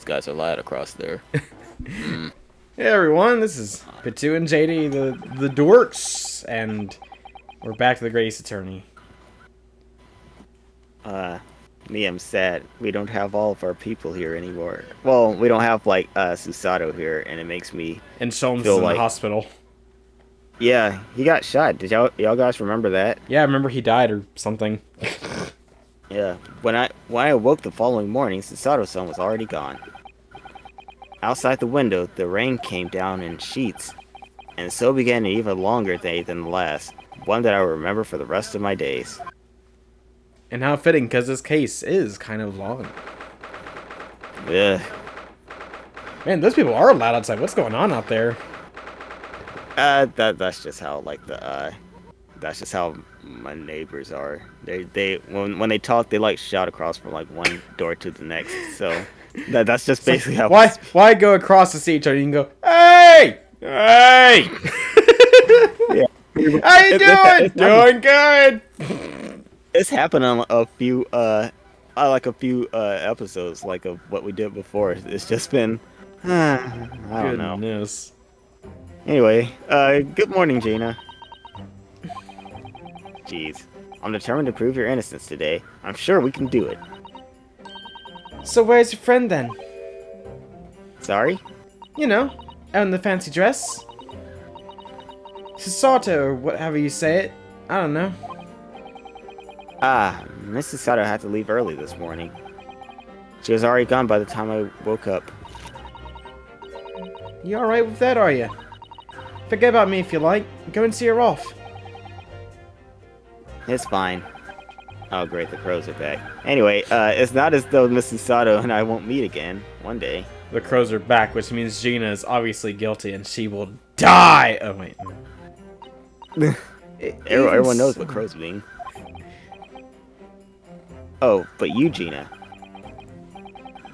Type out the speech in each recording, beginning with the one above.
those guys are loud across there. Hey everyone, this is Pitu and JD, the Dorks, and we're back to the Grace Attorney. Me, I'm sad. We don't have all of our people here anymore. Well, we don't have, like, Susato here, and it makes me And Sholmes feel in like... the hospital. Yeah, he got shot. Did y'all guys remember that? Yeah, I remember he died or something. Yeah. When I awoke the following morning, Susato's-san was already gone. Outside the window, the rain came down in sheets, and so began an even longer day than the last, one that I will remember for the rest of my days. And how fitting, because this case is kind of long. Ugh. Man, those people are loud outside. What's going on out there? That's just how, like, that's just how my neighbors are. When they talk, they like shout across from like one door to the next. So that's just basically how. Why go across the street? You can go, hey, hey. Yeah. How you doing? Doing good. It's happened on a few episodes like of what we did before. It's just been I don't know. Anyway, good morning, Jaina. Jeez. I'm determined to prove your innocence today. I'm sure we can do it. So where's your friend then? Sorry? You know, out in the fancy dress. Susato, or whatever you say it. I don't know. Mrs. Sato had to leave early this morning. She was already gone by the time I woke up. You alright with that, are you? Forget about me if you like. Go and see her off. It's fine. Oh great, the Cros are back. Anyway, it's not as though Mrs. Sato and I won't meet again one day. The Cros are back, which means Gina is obviously guilty and she will die! Oh wait. Everyone knows what Cros mean. Oh, but you, Gina.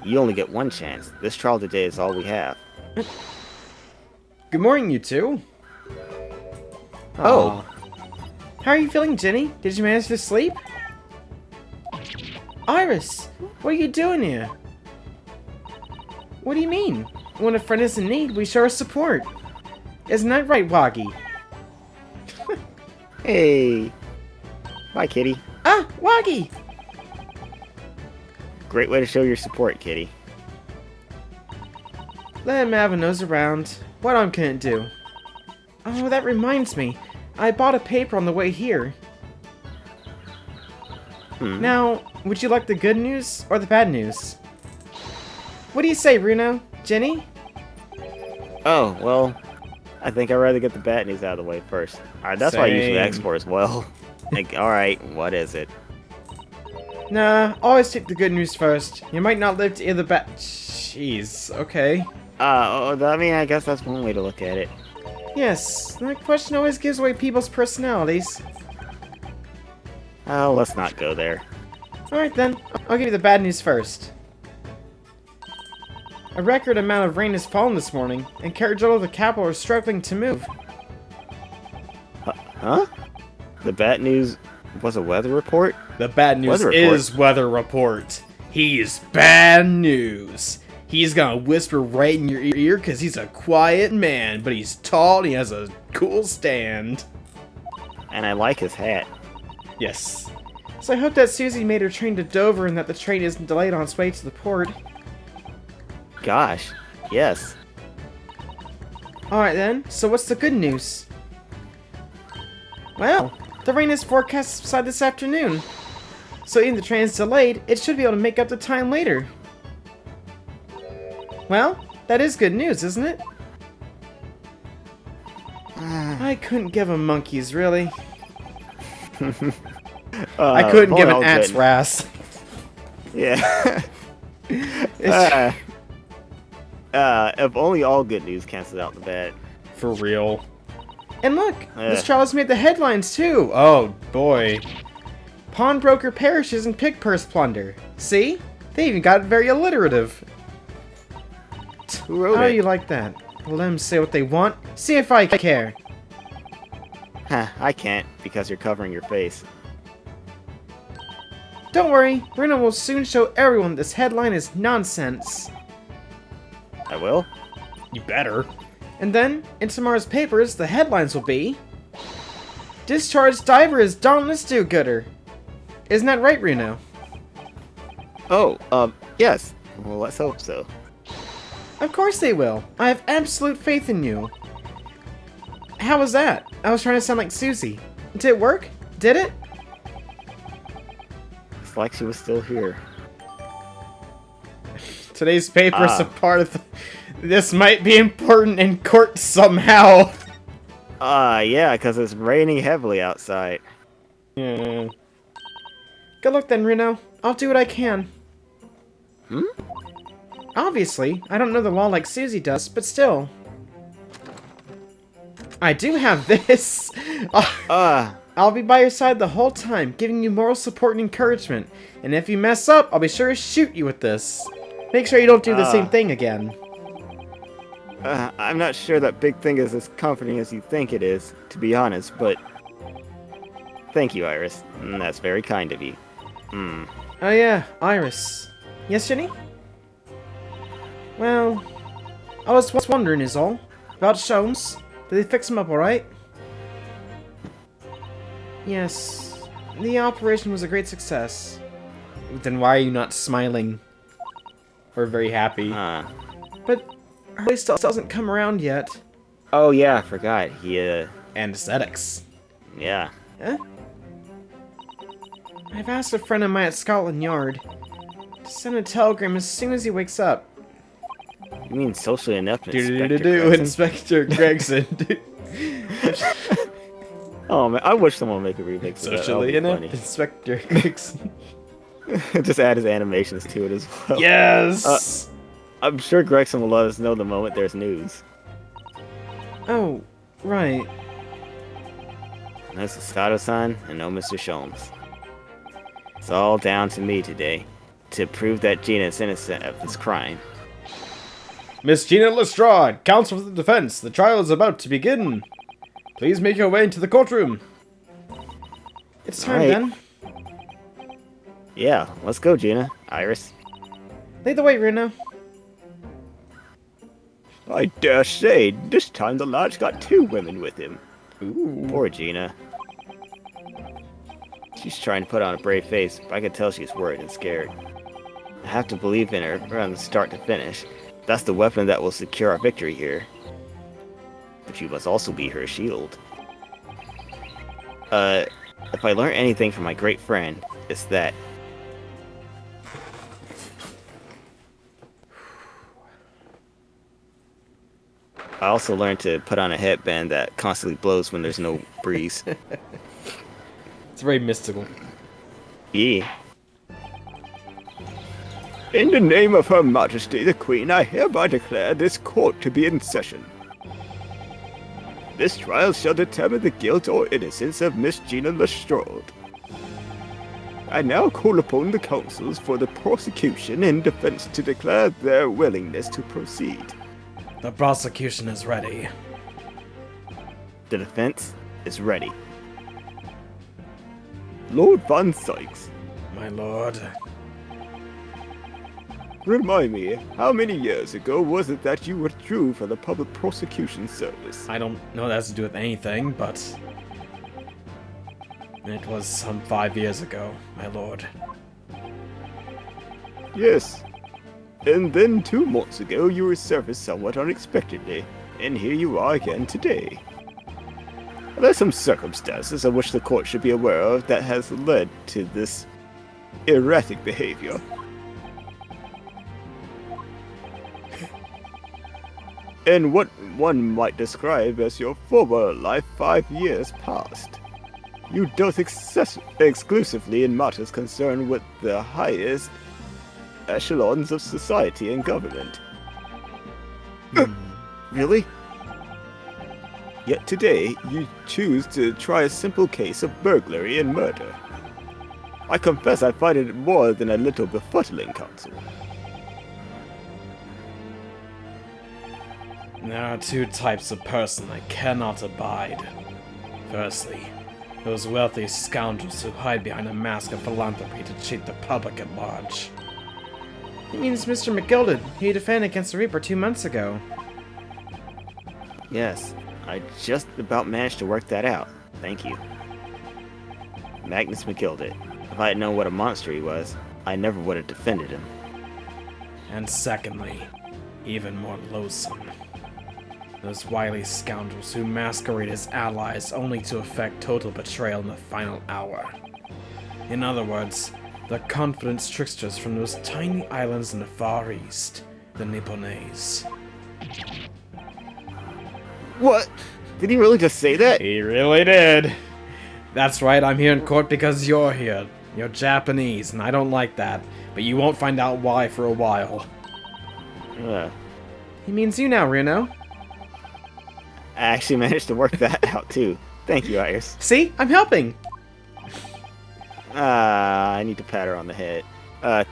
You only get one chance. This trial today is all we have. Good morning, you two. Oh. How are you feeling, Jenny? Did you manage to sleep? Iris, what are you doing here? What do you mean? When a friend is in need, we show our support. Isn't that right, Waggy? Hey. Bye, Kitty. Ah, Waggy! Great way to show your support, Kitty. Let him have a nose around. What I couldn't do. Oh, that reminds me. I bought a paper on the way here. Now, would you like the good news or the bad news? What do you say, Bruno? Jenny? Oh, well, I think I'd rather get the bad news out of the way first. Alright, that's why I usually ask for as well. Like, alright, what is it? Nah, always take the good news first. You might not live to hear the bad... Jeez, okay. I mean, I guess that's one way to look at it. Yes, that question always gives away people's personalities. Oh, let's not go there. Alright then, I'll give you the bad news first. A record amount of rain has fallen this morning, and Carriagel of the capital are struggling to move. Huh? The bad news was a weather report? The bad news is weather report. He's bad news. He's gonna whisper right in your ear because he's a quiet man, but he's tall and he has a cool stand. And I like his hat. Yes. So I hope that Susie made her train to Dover and that the train isn't delayed on its way to the port. Gosh, yes. Alright then, so what's the good news? Well, the rain is forecast to subside this afternoon. So even if the train is delayed, it should be able to make up the time later. Well, that is good news, isn't it? I couldn't give him monkeys, really. I couldn't give an ant's ras. Yeah. If only all good news cancels out the bad. For real. And look, this trial has made the headlines too. Oh boy. Pawnbroker perishes in pig purse plunder. See? They even got it very alliterative. Who wrote it? How do you like that? Let them say what they want. See if I care. I can't, because you're covering your face. Don't worry, Bruno will soon show everyone this headline is nonsense. I will? You better. And then, in tomorrow's papers, the headlines will be... Discharged diver is dauntless do-gooder. Isn't that right, Reno? Oh, yes. Well, let's hope so. Of course they will. I have absolute faith in you. How was that? I was trying to sound like Susie. Did it work? Did it? Looks like she was still here. Today's paper is a part of this might be important in court somehow. Yeah, because it's raining heavily outside. Good luck then, Reno. I'll do what I can. Obviously, I don't know the law like Susie does, but still. I do have this. I'll be by your side the whole time, giving you moral support and encouragement. And if you mess up, I'll be sure to shoot you with this. Make sure you don't do the same thing again. I'm not sure that big thing is as comforting as you think it is, to be honest, but... Thank you, Iris. That's very kind of you. Oh yeah, Iris. Yes, Jenny? Well, I was wondering is all. About Sholmes. Did they fix him up alright? Yes. The operation was a great success. Then why are you not smiling? Or very happy? But Harley still doesn't come around yet. Oh yeah, I forgot. He, Anesthetics. Yeah. Huh? I've asked a friend of mine at Scotland Yard to send a telegram as soon as he wakes up. You mean socially inept Inspector Gregson. Oh man, I wish someone would make a remix of that. Socially inept Inspector Gregson. Just add his animations to it as well. Yes! I'm sure Gregson will let us know the moment there's news. Oh, right. No Sasato-san and no Mr. Sholmes. It's all down to me today, to prove that Gina is innocent of this crime. Miss Gina Lestrade, counsel for the defense, the trial is about to begin. Please make your way into the courtroom. It's time then. Yeah, let's go, Gina. Iris. Lead the way, Reno. I dare say, this time the lad's got 2 women with him. Ooh. Poor Gina. She's trying to put on a brave face, but I can tell she's worried and scared. I have to believe in her from start to finish. That's the weapon that will secure our victory here. But you must also be her shield. If I learn anything from my great friend, it's that... I also learned to put on a headband that constantly blows when there's no breeze. It's very mystical. Yeah. In the name of Her Majesty the Queen, I hereby declare this court to be in session. This trial shall determine the guilt or innocence of Miss Gina Lestrade. I now call upon the counsels for the prosecution and defense to declare their willingness to proceed. The prosecution is ready. The defense is ready. Lord Von Sykes. My lord. Remind me, how many years ago was it that you withdrew from the public prosecution service? I don't know that has to do with anything, but... It was some 5 years ago, my lord. Yes. And then 2 months ago you were serviced somewhat unexpectedly, and here you are again today. There's some circumstances of which the court should be aware of that has led to this erratic behavior. In what one might describe as your former life 5 years past. You dealt exclusively in matters concerned with the highest echelons of society and government. Really? Yet today, you choose to try a simple case of burglary and murder. I confess I find it more than a little befuddling, Counsel. There are 2 types of person I cannot abide. Firstly, those wealthy scoundrels who hide behind a mask of philanthropy to cheat the public at large. He means Mr. McGilded. He defended against the Reaper 2 months ago. Yes, I just about managed to work that out. Thank you. Magnus McGilded. If I had known what a monster he was, I never would have defended him. And secondly, even more loathsome. Those wily scoundrels who masquerade as allies only to effect total betrayal in the final hour. In other words, the confidence tricksters from those tiny islands in the Far East, the Nipponese. What? Did he really just say that? He really did. That's right, I'm here in court because you're here. You're Japanese, and I don't like that. But you won't find out why for a while. He means you now, Reno. I actually managed to work that out too. Thank you, Iris. See? I'm helping! I need to pat her on the head.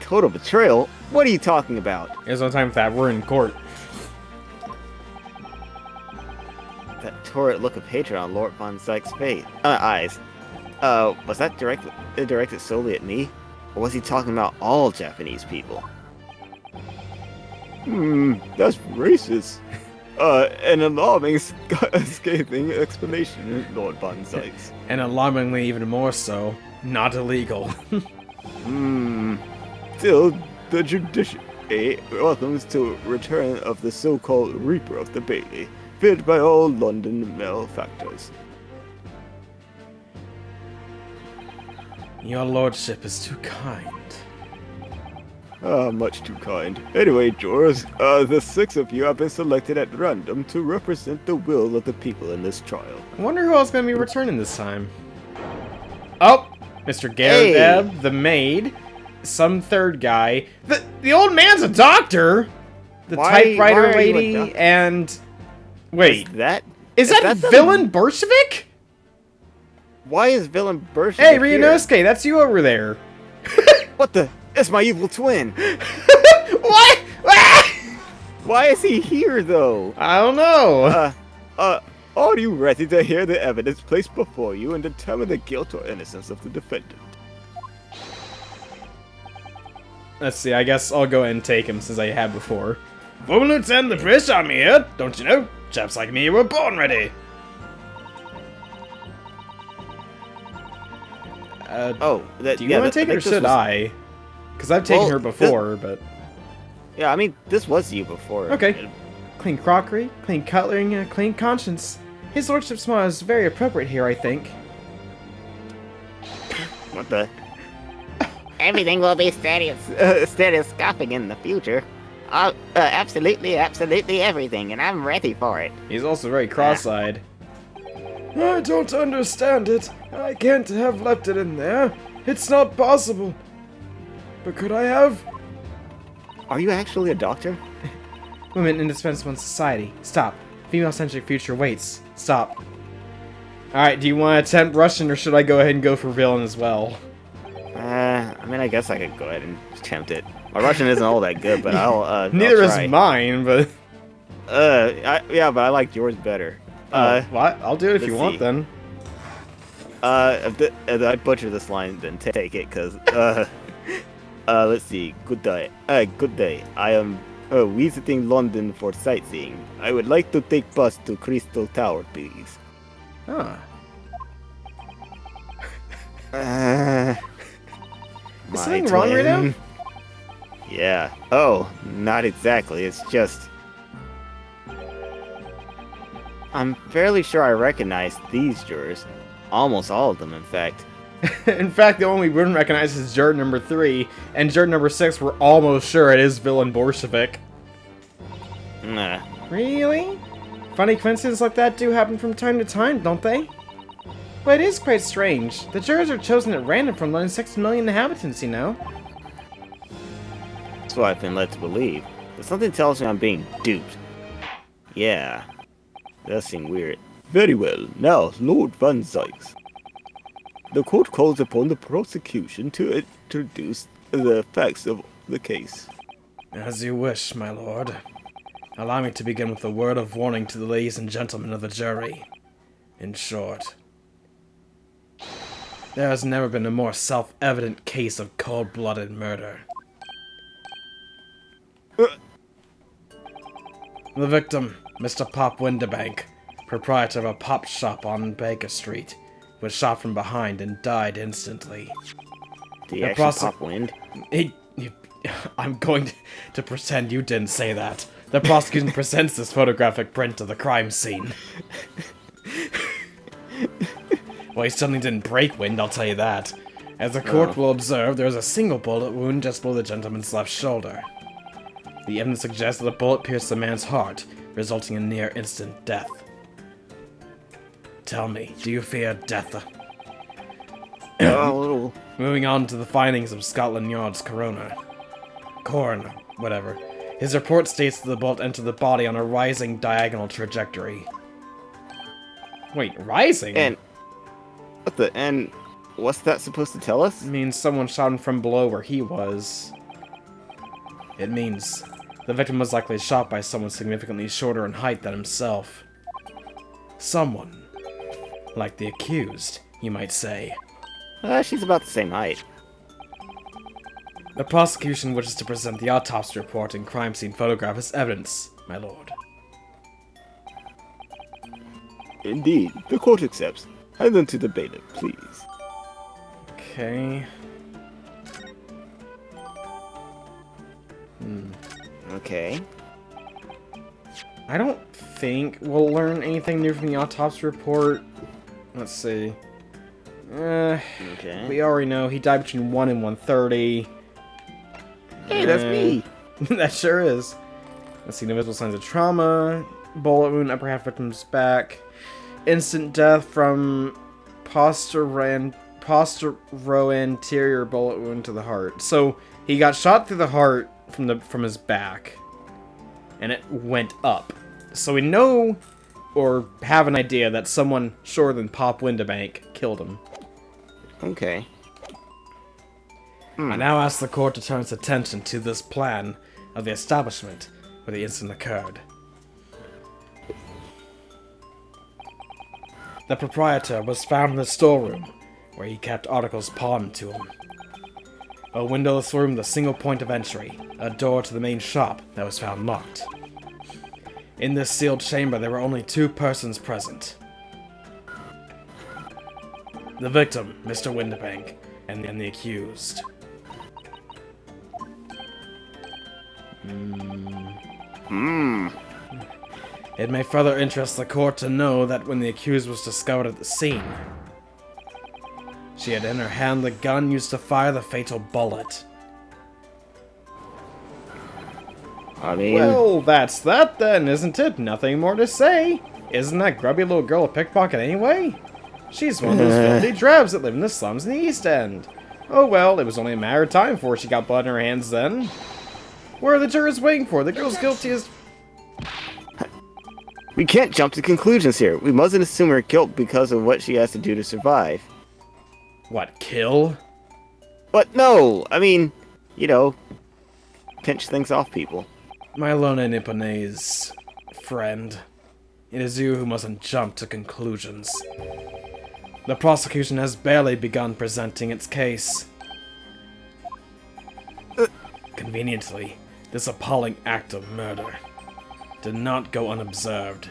Total betrayal? What are you talking about? There's no time for that, we're in court. That torrid look of hatred on Lord Von Zyke's eyes. Was that directed solely at me? Or was he talking about all Japanese people? That's racist. An alarming, scathing explanation, Lord Von Zyke. And alarmingly even more so, not illegal. Still, the judiciary welcomes to return of the so-called Reaper of the Bailey, feared by all London malefactors. Your lordship is too kind. Much too kind. Anyway, George, the 6 of you have been selected at random to represent the will of the people in this trial. I wonder who else is going to be returning this time. Oh! Mr. Gareb, the maid, some third guy. The old man's a doctor! The typewriter lady, and... Wait. Is that Villain Bolshevik? Why is Villain Bolshevik Hey, Ryunosuke, that's you over there. What the? It's my evil twin. What? Why is he here, though? I don't know. Are you ready to hear the evidence placed before you and determine the guilt or innocence of the defendant? Let's see, I guess I'll go ahead and take him since I have before. Full Lieutenant, the British Army here. Don't you know? Chaps like me were born ready. Do you want to take it or should I? Because I've taken her before, but... Yeah, I mean, this was you before. Okay. Clean crockery, clean cutlery, and a clean conscience. His lordship's smile is very appropriate here, I think. What the? Everything will be stereoscopic in the future. Absolutely everything, and I'm ready for it. He's also very cross-eyed. I don't understand it. I can't have left it in there. It's not possible. But could I have? Are you actually a doctor? Women indispensable in society. Stop. Female-centric future waits. Stop. Alright, do you want to attempt Russian, or should I go ahead and go for villain as well? I mean, I guess I could go ahead and attempt it. My Russian isn't all that good, but I'll Neither I'll try. is mine, but... yeah, but I like yours better. What? I'll do it if you want, see. then. If I butcher this line, then take it, because, let's see. Good day. Good day. I am visiting London for sightseeing. I would like to take bus to Crystal Tower, please. Huh. Is something wrong right now? Yeah. Oh, not exactly. It's just... I'm fairly sure I recognize these jurors. Almost all of them, in fact. In fact, the only we wouldn't recognize is juror number 3, and juror number 6, we're almost sure it is Villain Bolshevik. Nah. Really? Funny coincidences like that do happen from time to time, don't they? But it is quite strange. The jurors are chosen at random from London's 6 million inhabitants, you know? That's what I've been led to believe. But something tells me I'm being duped. Yeah. That seems weird. Very well. Now, Lord Van Zyke. The court calls upon the prosecution to introduce the facts of the case. As you wish, my lord. Allow me to begin with a word of warning to the ladies and gentlemen of the jury. In short, there has never been a more self-evident case of cold-blooded murder. The victim, Mr. Pop Winterbank, proprietor of a pop shop on Baker Street, was shot from behind and died instantly. Did he actually pop wind? I'm going to pretend you didn't say that. The prosecution presents this photographic print of the crime scene. Well, he certainly didn't break wind, I'll tell you that. As the court will observe, there is a single bullet wound just below the gentleman's left shoulder. The evidence suggests that the bullet pierced the man's heart, resulting in near-instant death. Tell me, do you fear death? A little. Moving on to the findings of Scotland Yard's coroner, whatever. His report states that the bullet entered the body on a rising diagonal trajectory. Wait, rising? And what's that supposed to tell us? It means someone shot him from below where he was. It means the victim was likely shot by someone significantly shorter in height than himself. Someone like the accused, you might say. She's about the same height. The prosecution wishes to present the autopsy report and crime scene photograph as evidence, my lord. Indeed, the court accepts. Hand them to the bailiff, please. Okay. Okay. I don't think we'll learn anything new from the autopsy report. Let's see. Okay. We already know he died between 1 and 1:30. Hey, that's me! That sure is. Let's see, no visible signs of trauma. Bullet wound, upper half victim's back. Instant death from posterior bullet wound to the heart. So he got shot through the heart from his back, and it went up. So we know or have an idea that someone shorter than Pop Winterbank killed him. Okay. I now ask the court to turn its attention to this plan of the establishment where the incident occurred. The proprietor was found in the storeroom, where he kept articles pawned to him. A windowless room with a single point of entry, a door to the main shop that was found locked. In this sealed chamber, there were only 2 persons present. The victim, Mr. Winterbank, and the accused. It may further interest the court to know that when the accused was discovered at the scene, she had in her hand the gun used to fire the fatal bullet. I mean... Well, that's that then, isn't it? Nothing more to say. Isn't that grubby little girl a pickpocket anyway? She's one of those filthy drabs that live in the slums in the East End. Oh well, it was only a matter of time before she got blood in her hands then. What are the jurors waiting for? The girl's guilty as... We can't jump to conclusions here. We mustn't assume her guilt because of what she has to do to survive. What, kill? But no! I mean, you know, pinch things off people. My Lona Nipponese friend, it is you who mustn't jump to conclusions. The prosecution has barely begun presenting its case. Conveniently, this appalling act of murder did not go unobserved.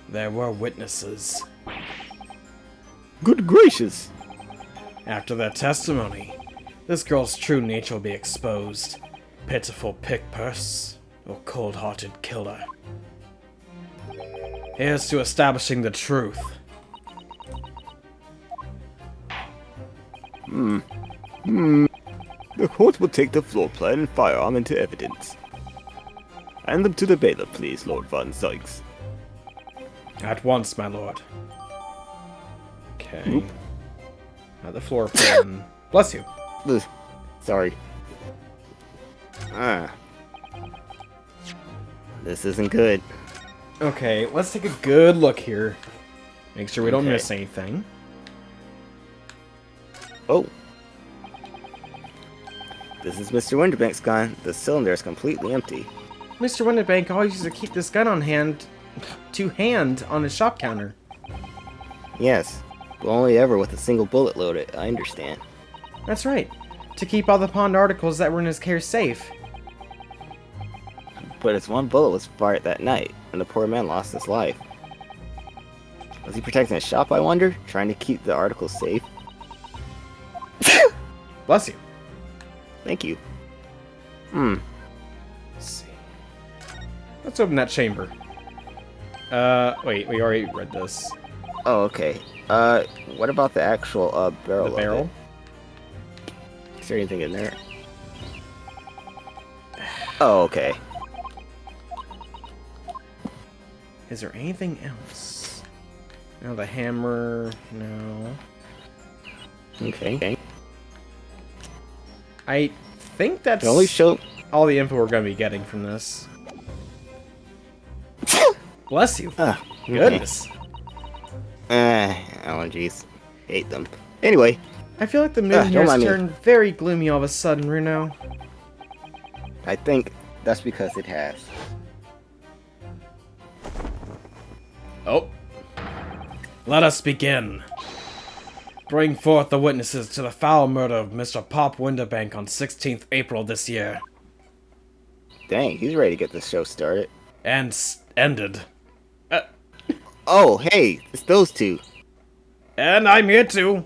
There were witnesses. Good gracious! After their testimony, this girl's true nature will be exposed. Pitiful pick-purse or cold-hearted killer. Here's to establishing the truth. The court will take the floor plan and firearm into evidence. Hand them to the bailiff, please, Lord Von Sykes. At once, my lord. Okay. Now the floor plan. Bless you. Sorry. This isn't good. Okay, let's take a good look here. Make sure we don't Okay. miss anything. Oh. This is Mr. Winterbank's gun. The cylinder is completely empty. Mr. Winterbank always used to keep this gun on hand, to hand, on his shop counter. Yes, but only ever with a single bullet loaded, I understand. That's right. To keep all the pawned articles that were in his care safe. but his one bullet was fired that night, and the poor man lost his life. Was he protecting his shop, I wonder? Trying to keep the article safe? Bless you. Thank you. Let's see. Let's open that chamber. Wait, we already read this. Oh, okay. What about the actual, barrel? The barrel? Is there anything in there? Oh, okay. Is there anything else? No, the hammer. No. Okay. I think that's only show all the info we're going to be getting from this. Bless you. Goodness. Allergies. Hate them. Anyway. I feel like the mood here has turned very gloomy all of a sudden, Runo. I think that's because it has. Oh. Let us begin. Bring forth the witnesses to the foul murder of Mr. Pop Winterbank on 16th April this year. Dang, he's ready to get this show started. And ended. Oh, hey, it's those two. And I'm here too.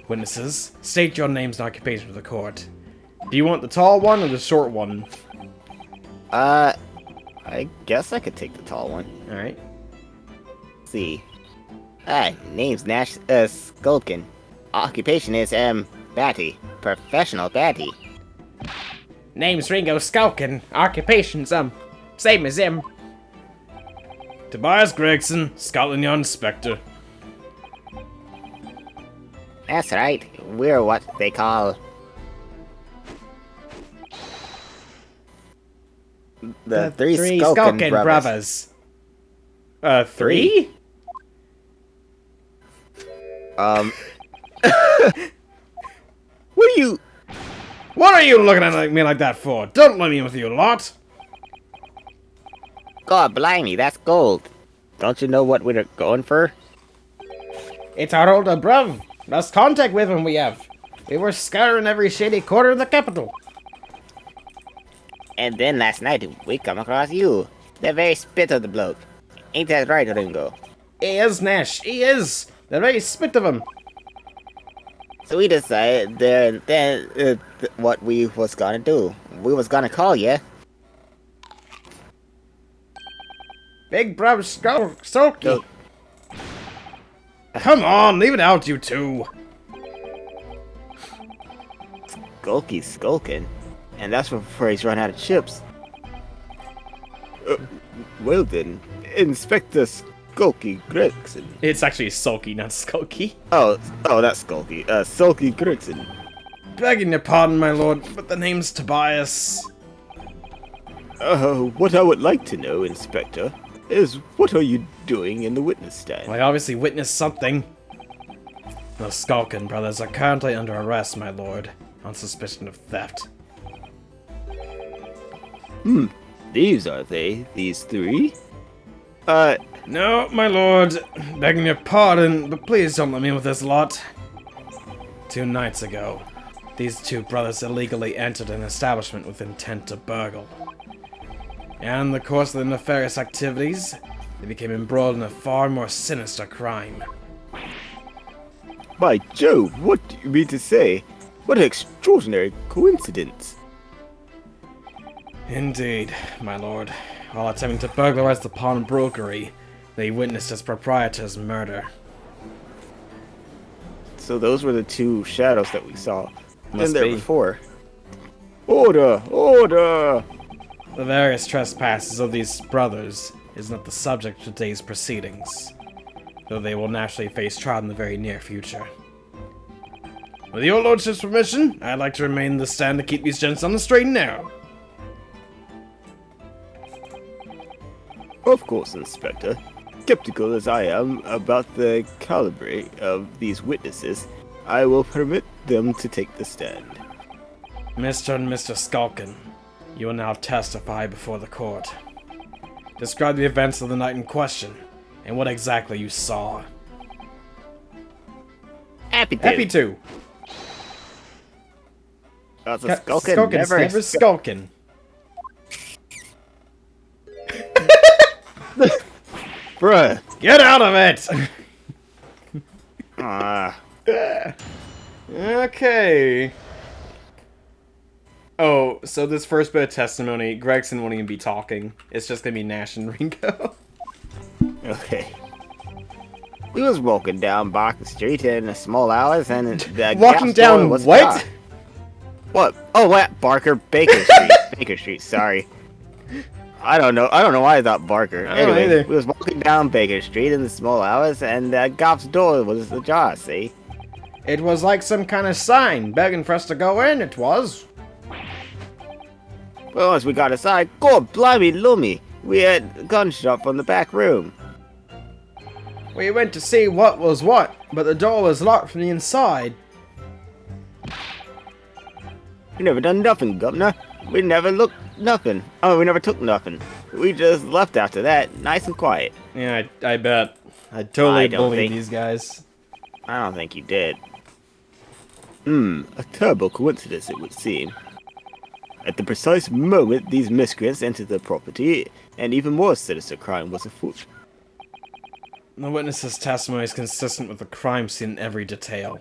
Witnesses, state your names and occupation for the court. Do you want the tall one or the short one? I guess I could take the tall one. Alright. Let's see. Name's Nash, Skulkin. Occupation is, Batty. Professional Batty. Name's Ringo Skulkin. Occupation's, same as him. Tobias Gregson, Scotland Yard Inspector. That's right. We're what they call... The three Skulkin brothers. Three? What are you looking at me like that for? Don't let me in with you lot. God blimey, that's gold. Don't you know what we're going for? It's our older bruv. Lost contact with him we have. We were scouring every shady corner of the capital. And then last night we come across you. The very spit of the bloke. Ain't that right, Ringo? He is, Nash. He is. The very spit of him. So we decided then what we was gonna do. We was gonna call ya. Big bruv Sulky. Come on, leave it out, you two. Skulky Skulkin. And that's before he's run out of chips. Well then, Inspector Skulky Gregson. It's actually Sulky, not Skulky. Oh, that's Skulky. Sulky Gregson. Begging your pardon, my lord, but the name's Tobias. What I would like to know, Inspector, is what are you doing in the witness stand? Well, I obviously witnessed something. The Skulkin brothers are currently under arrest, my lord, on suspicion of theft. These are they? These three? No, my lord. Begging your pardon, but please don't let me in with this lot. 2 nights ago, these two brothers illegally entered an establishment with intent to burgle. And in the course of their nefarious activities, they became embroiled in a far more sinister crime. By Jove, what do you mean to say? What an extraordinary coincidence. Indeed, my lord. While attempting to burglarize the pawnbrokery, they witnessed its proprietor's murder. So those were the two shadows that we saw Must in there be. before. Order! Order! The various trespasses of these brothers is not the subject of today's proceedings, though they will naturally face trial in the very near future. With your lordship's permission, I'd like to remain in the stand to keep these gents on the straight and narrow. Of course, Inspector. Skeptical as I am about the caliber of these witnesses, I will permit them to take the stand. Mr. and Mr. Skulkin, you will now testify before the court. Describe the events of the night in question, and what exactly you saw. Happy to. Happy to. Skulkin Skulkin's never Skulkin. Bruh. Get out of it! Ah. Okay. Oh, so this first bit of testimony, Gregson won't even be talking. It's just gonna be Nash and Ringo. Okay. We was walking down Barker Street in a small hours, and the Walking gas door down was what? ajar. What? Oh, what? Baker Street. Baker Street. Sorry. I don't know why I thought Barker. I don't know Anyway, either. we was walking down Baker Street in the small hours, and the golf's door was ajar. See? It was like some kind of sign begging for us to go in, it was. Well, as we got inside, God blimey, lummy, we had a gunshot from the back room. We went to see what was what, but the door was locked from the inside. We never done nothing, Governor. We never looked nothing. Oh, we never took nothing. We just left after that, nice and quiet. Yeah, I bet. I totally I don't bullied think- these guys. I don't think you did. A terrible coincidence it would seem. At the precise moment these miscreants entered the property, an even more sinister crime was afoot. The witness's testimony is consistent with the crime scene in every detail.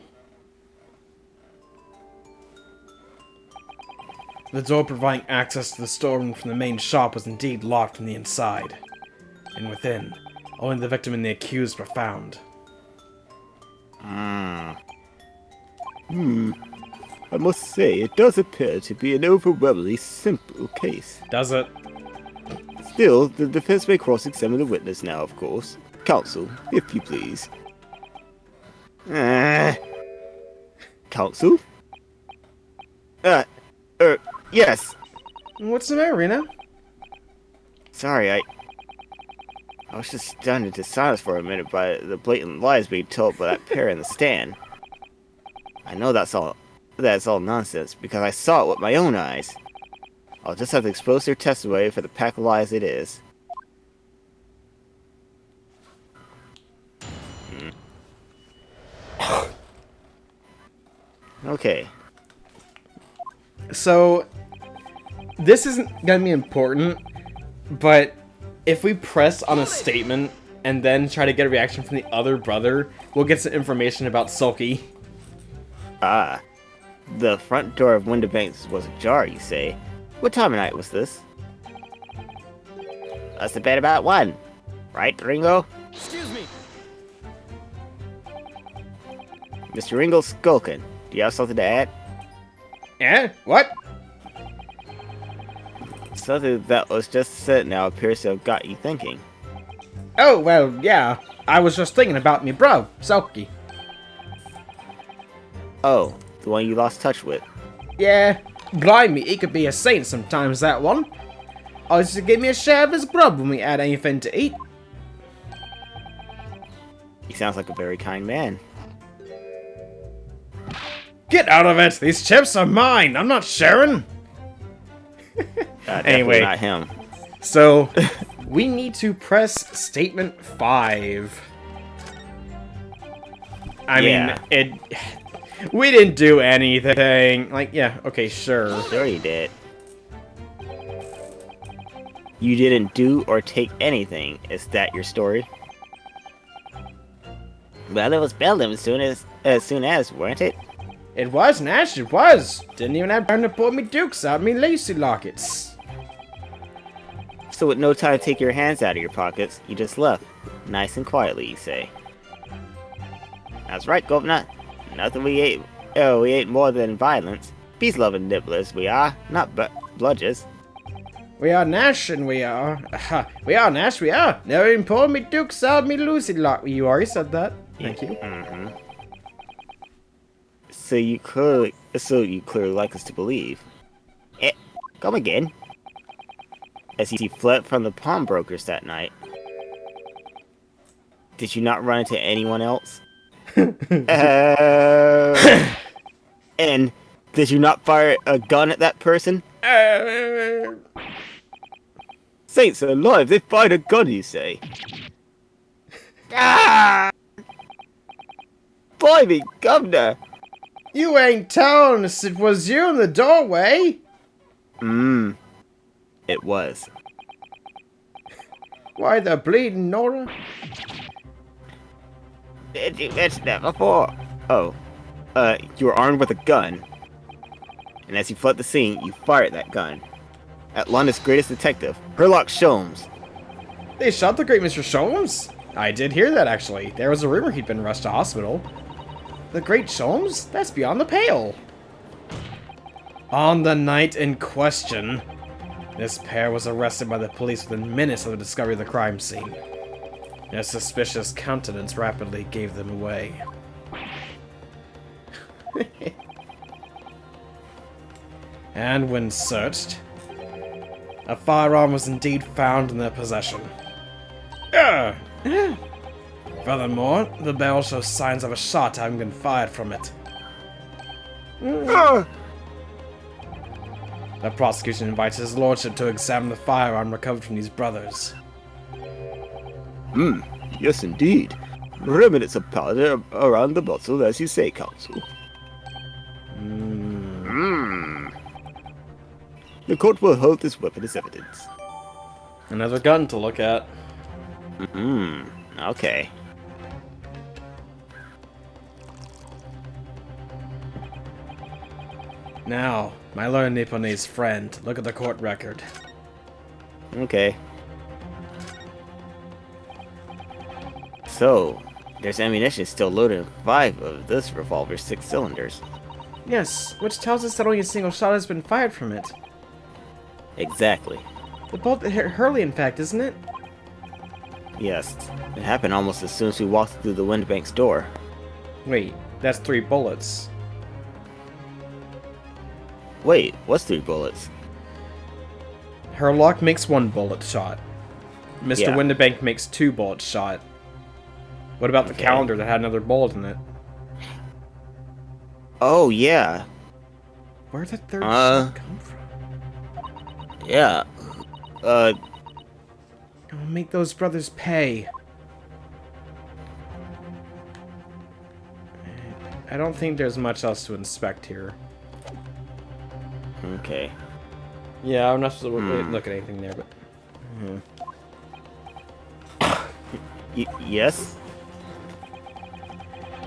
The door providing access to the storeroom from the main shop was indeed locked from the inside. And within, only the victim and the accused were found. I must say, it does appear to be an overwhelmingly simple case. Does it? Still, the defense may cross-examine the witness now, of course. Counsel, if you please. Counsel? Yes. What's the matter, Rena? Sorry, I was just stunned into silence for a minute by the blatant lies being told by that pair in the stand. I know that's all nonsense, because I saw it with my own eyes. I'll just have to expose their testimony for the pack of lies it is. Okay. So, this isn't gonna be important, but if we press on a statement and then try to get a reaction from the other brother, we'll get some information about Sulky. Ah. The front door of Windobanks was ajar, you say? What time of night was this? Must have been about 1. Right, Ringo? Excuse me. Mr. Ringo's skulking. Do you have something to add? Eh? What? Something that was just said now appears to have got you thinking. Oh, well, yeah. I was just thinking about me bro, Sulky. Oh, the one you lost touch with. Yeah, blimey, he could be a saint sometimes, that one. I used to give me a share of his grub when we had anything to eat. He sounds like a very kind man. Get out of it! These chips are mine! I'm not sharing! Definitely Anyway. not him. So, we need to press statement 5. I Yeah. mean, we didn't do anything. Like, yeah, okay, sure. Sure you did. You didn't do or take anything. Is that your story? Well, it was built as soon as, weren't it? It was, Nash, it was. Didn't even have time to pull me dukes out me lacy lockets. So with no time to take your hands out of your pockets, you just left. Nice and quietly, you say. That's right, Governor. Nothing we ate. Oh, we ate more than violence. Peace-loving nibblers we are, not bludgers. We are Nash, and we are... we are Nash, we are. Never even pulled me dukes out me lucy lock. You already said that. Thank you. Mm-hmm. So you clearly like us to believe. Come again. As he fled from the pawnbrokers that night. Did you not run into anyone else? And did you not fire a gun at that person? Saints alive, they fired a gun, you say? Ah! Blimey, Governor! You ain't telling us it was you in the doorway. It was. Why the bleeding, Nora? Did you mention that before? Oh. You were armed with a gun. And as you fled the scene, you fired that gun. At London's greatest detective, Sherlock Sholmes. They shot the great Mr. Sholmes? I did hear that, actually. There was a rumor he'd been rushed to hospital. The great Sholmes? That's beyond the pale. On the night in question, this pair was arrested by the police within minutes of the discovery of the crime scene. Their suspicious countenance rapidly gave them away. And when searched, a firearm was indeed found in their possession. Furthermore, the barrel shows signs of a shot having been fired from it. The prosecution invites his lordship to examine the firearm recovered from these brothers. Yes indeed. Remnants of powder around the bottle, as you say, counsel. The court will hold this weapon as evidence. Another gun to look at. Okay. Now, my learned Nipponese friend, look at the court record. Okay. So, there's ammunition still loaded in 5 of this revolver's 6 cylinders. Yes, which tells us that only a single shot has been fired from it. Exactly. The bolt that hit Hurley, in fact, isn't it? Yes, it happened almost as soon as we walked through the Windbank's door. Wait, that's 3 bullets. Wait, what's 3 bullets? Herlock makes 1 bullet shot. Mr. Yeah. Windibank makes 2 bullet shot. What about the calendar that had another bullet in it? Oh, yeah. Where'd the 3rd shot come from? Yeah. I'll make those brothers pay. I don't think there's much else to inspect here. Okay. Yeah, I'm not supposed to look at anything there, but... Yes?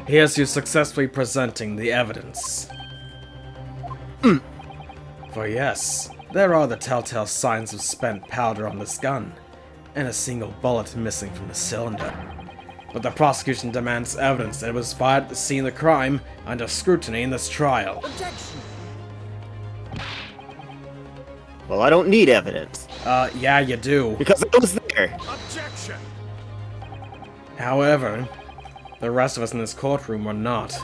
Here's you successfully presenting the evidence. For yes, there are the telltale signs of spent powder on this gun, and a single bullet missing from the cylinder. But the prosecution demands evidence that it was fired at the scene of the crime under scrutiny in this trial. Objection! Well, I don't need evidence. Yeah, you do. Because I was there. Objection! However, the rest of us in this courtroom were not.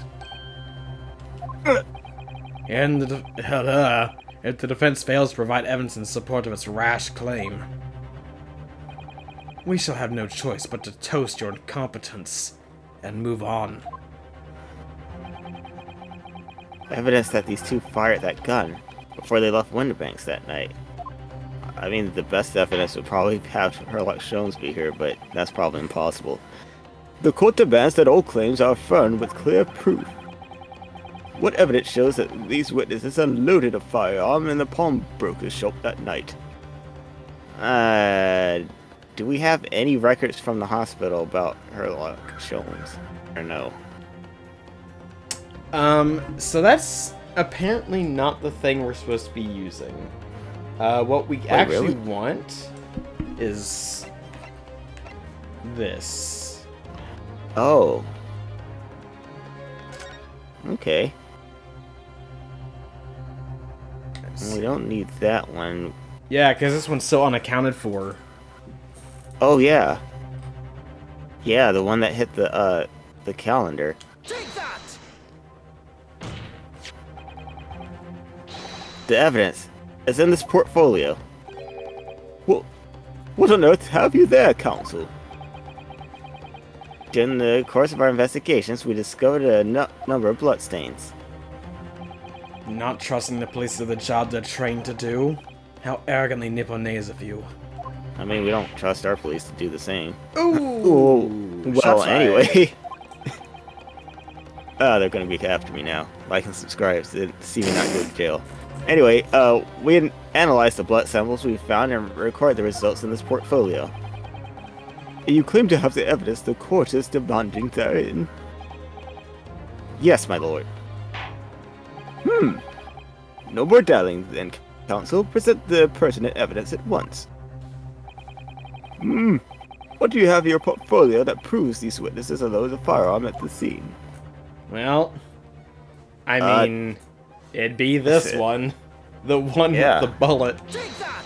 And if the defense fails to provide evidence in support of its rash claim, we shall have no choice but to toast your incompetence and move on. Evidence that these 2 fired that gun before they left Windibanks that night. I mean, the best evidence would probably have Sherlock Sholmes be here, but that's probably impossible. The court demands that all claims are affirmed with clear proof. What evidence shows that these witnesses unloaded a firearm in the pawnbroker's shop that night? Do we have any records from the hospital about Sherlock Sholmes? Or no? So that's apparently not the thing we're supposed to be using. What we actually want is this. Oh. Okay. We don't need that one. Yeah, because this one's so unaccounted for. Oh, yeah. Yeah, the one that hit the calendar. Take that! The evidence is in this portfolio. Well, what on earth have you there, counsel? During the course of our investigations, we discovered a number of bloodstains. Not trusting the police to do the job they're trained to do? How arrogantly Nipponese of you. I mean, we don't trust our police to do the same. Ooh! Well, Shots anyway. They're gonna be after me now. Like and subscribe to see me not go to jail. Anyway, we analyzed the blood samples we found and recorded the results in this portfolio. You claim to have the evidence the court is demanding therein. Yes, my lord. No more dallying, then, counsel. Present the pertinent evidence at once. What do you have in your portfolio that proves these witnesses unloaded a firearm at the scene? Well, I mean, it'd be this one. The one with the bullet. Take that!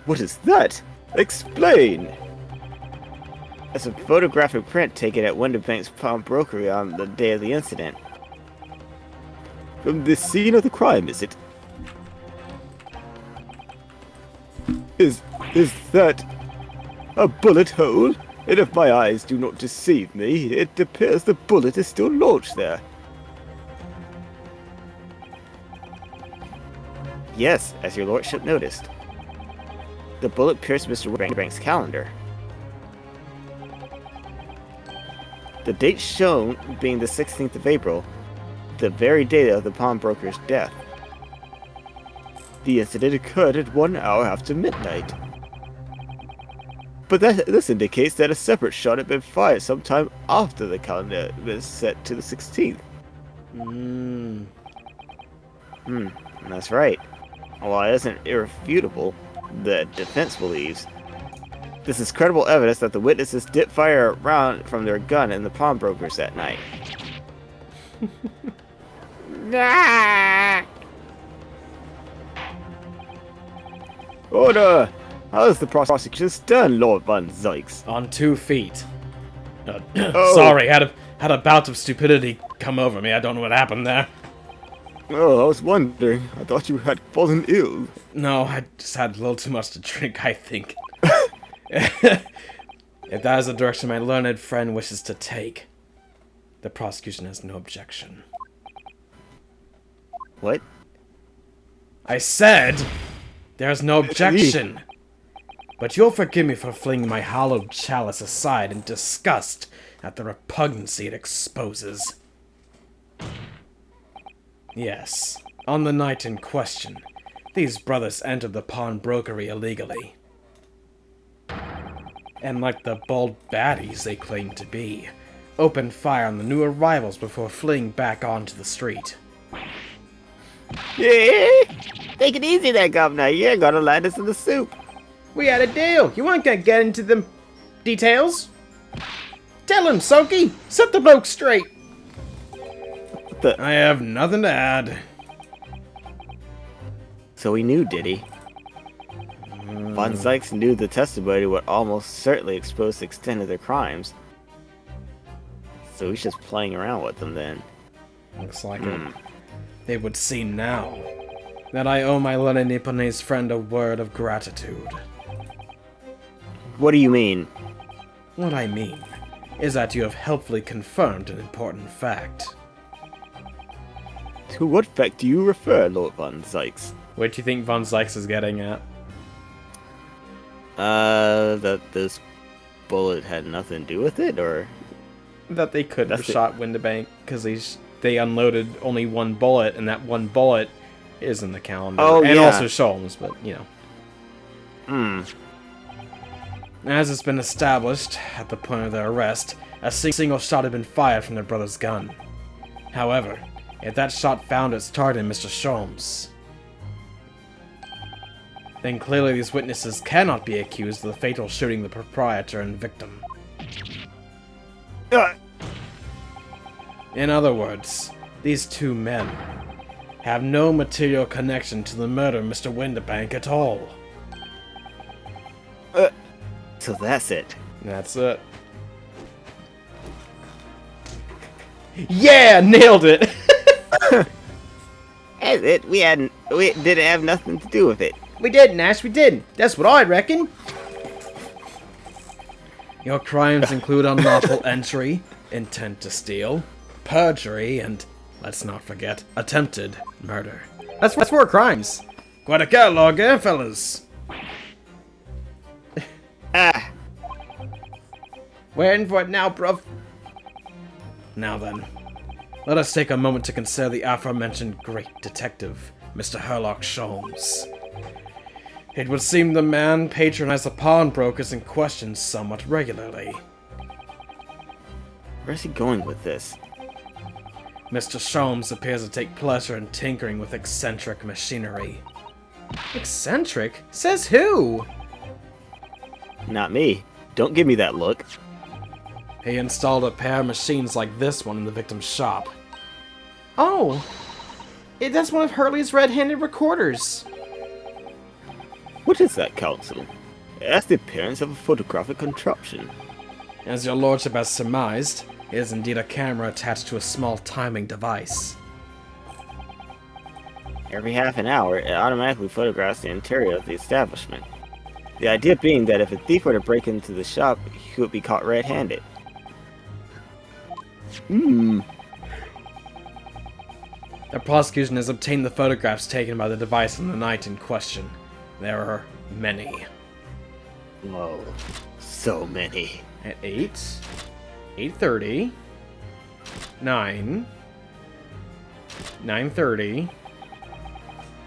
What is that? Explain! It's a photographic print taken at Winterbank's pawnbrokery on the day of the incident. From the scene of the crime, is it? Is that a bullet hole? And if my eyes do not deceive me, it appears the bullet is still lodged there. Yes, as your lordship noticed. The bullet pierced Mr. Winterbank's calendar. The date shown being the 16th of April, the very day of the pawnbroker's death. The incident occurred at 1 hour after midnight. But this indicates that a separate shot had been fired sometime after the calendar was set to the 16th. That's right. While it isn't irrefutable, the defense believes this is credible evidence that the witnesses did fire a round from their gun in the pawnbrokers that night. Order! How is the prosecution stand, Lord Van Zykes? On 2 feet. Sorry, had a bout of stupidity come over me. I don't know what happened there. Oh, I was wondering. I thought you had fallen ill. No, I just had a little too much to drink, I think. If that is the direction my learned friend wishes to take, the prosecution has no objection. What? I said there's no objection. But you'll forgive me for flinging my hallowed chalice aside in disgust at the repugnancy it exposes. Yes, on the night in question, these brothers entered the pawnbrokery illegally. And like the bold baddies they claim to be, opened fire on the new arrivals before fleeing back onto the street. Yeah? Take it easy there, Governor. You're gonna land us in the soup. We had a deal. You weren't gonna get into them details. Tell him, Soaky. Set the bloke straight. I have nothing to add. So he knew, did he? Von Zykes knew the testimony would almost certainly expose the extent of their crimes. So he's just playing around with them then. Looks like it. They would see now that I owe my learned Nipponese friend a word of gratitude. What do you mean? What I mean is that you have helpfully confirmed an important fact. To what fact do you refer, Lord Von Zykes? What do you think Von Zykes is getting at? That this bullet had nothing to do with it, or? That they couldn't have shot Winterbank because they unloaded only one bullet, and that one bullet is in the calendar. Oh, and yeah. also Sholmes, but, you know. As it's been established, at the point of their arrest, a single shot had been fired from their brother's gun. However, if that shot found its target in Mr. Sholmes, then clearly these witnesses cannot be accused of the fatal shooting the proprietor and victim. In other words, these two men have no material connection to the murder of Mr. Winterbank at all. So that's it. That's it. Yeah, nailed it. That's it. We didn't have nothing to do with it. We didn't, Ash, we didn't. That's what I reckon. Your crimes include unlawful entry, intent to steal, perjury, and, let's not forget, attempted murder. That's 4 crimes. Quite a catalog, eh, fellas? Waiting for it now, bruv. Now then, let us take a moment to consider the aforementioned great detective, Mr. Herlock Sholmes. It would seem the man patronized the pawnbrokers in question somewhat regularly. Where's he going with this? Mr. Sholmes appears to take pleasure in tinkering with eccentric machinery. Eccentric? Says who? Not me. Don't give me that look. He installed a pair of machines like this one in the victim's shop. Oh! That's one of Hurley's red-handed recorders. What is that, Counsel? It has the appearance of a photographic contraption. As your lordship has surmised, it is indeed a camera attached to a small timing device. Every half an hour, it automatically photographs the interior of the establishment. The idea being that if a thief were to break into the shop, he would be caught red-handed. The prosecution has obtained the photographs taken by the device on the night in question. There are many. Whoa, so many. At 8, 8:30, 9, 9:30.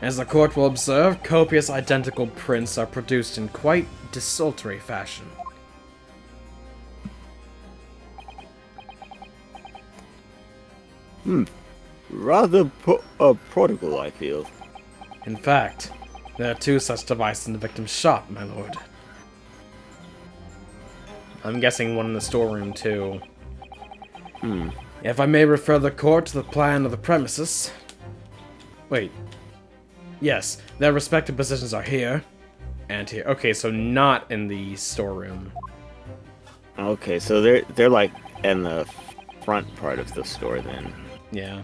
As the court will observe, copious identical prints are produced in quite desultory fashion. Rather prodigal, I feel. In fact, there are 2 such devices in the victim's shop, my lord. I'm guessing one in the storeroom, too. If I may refer the court to the plan of the premises... Wait. Yes, their respective positions are here. And here. Okay, so not in the storeroom. Okay, so they're like in the front part of the store then. Yeah.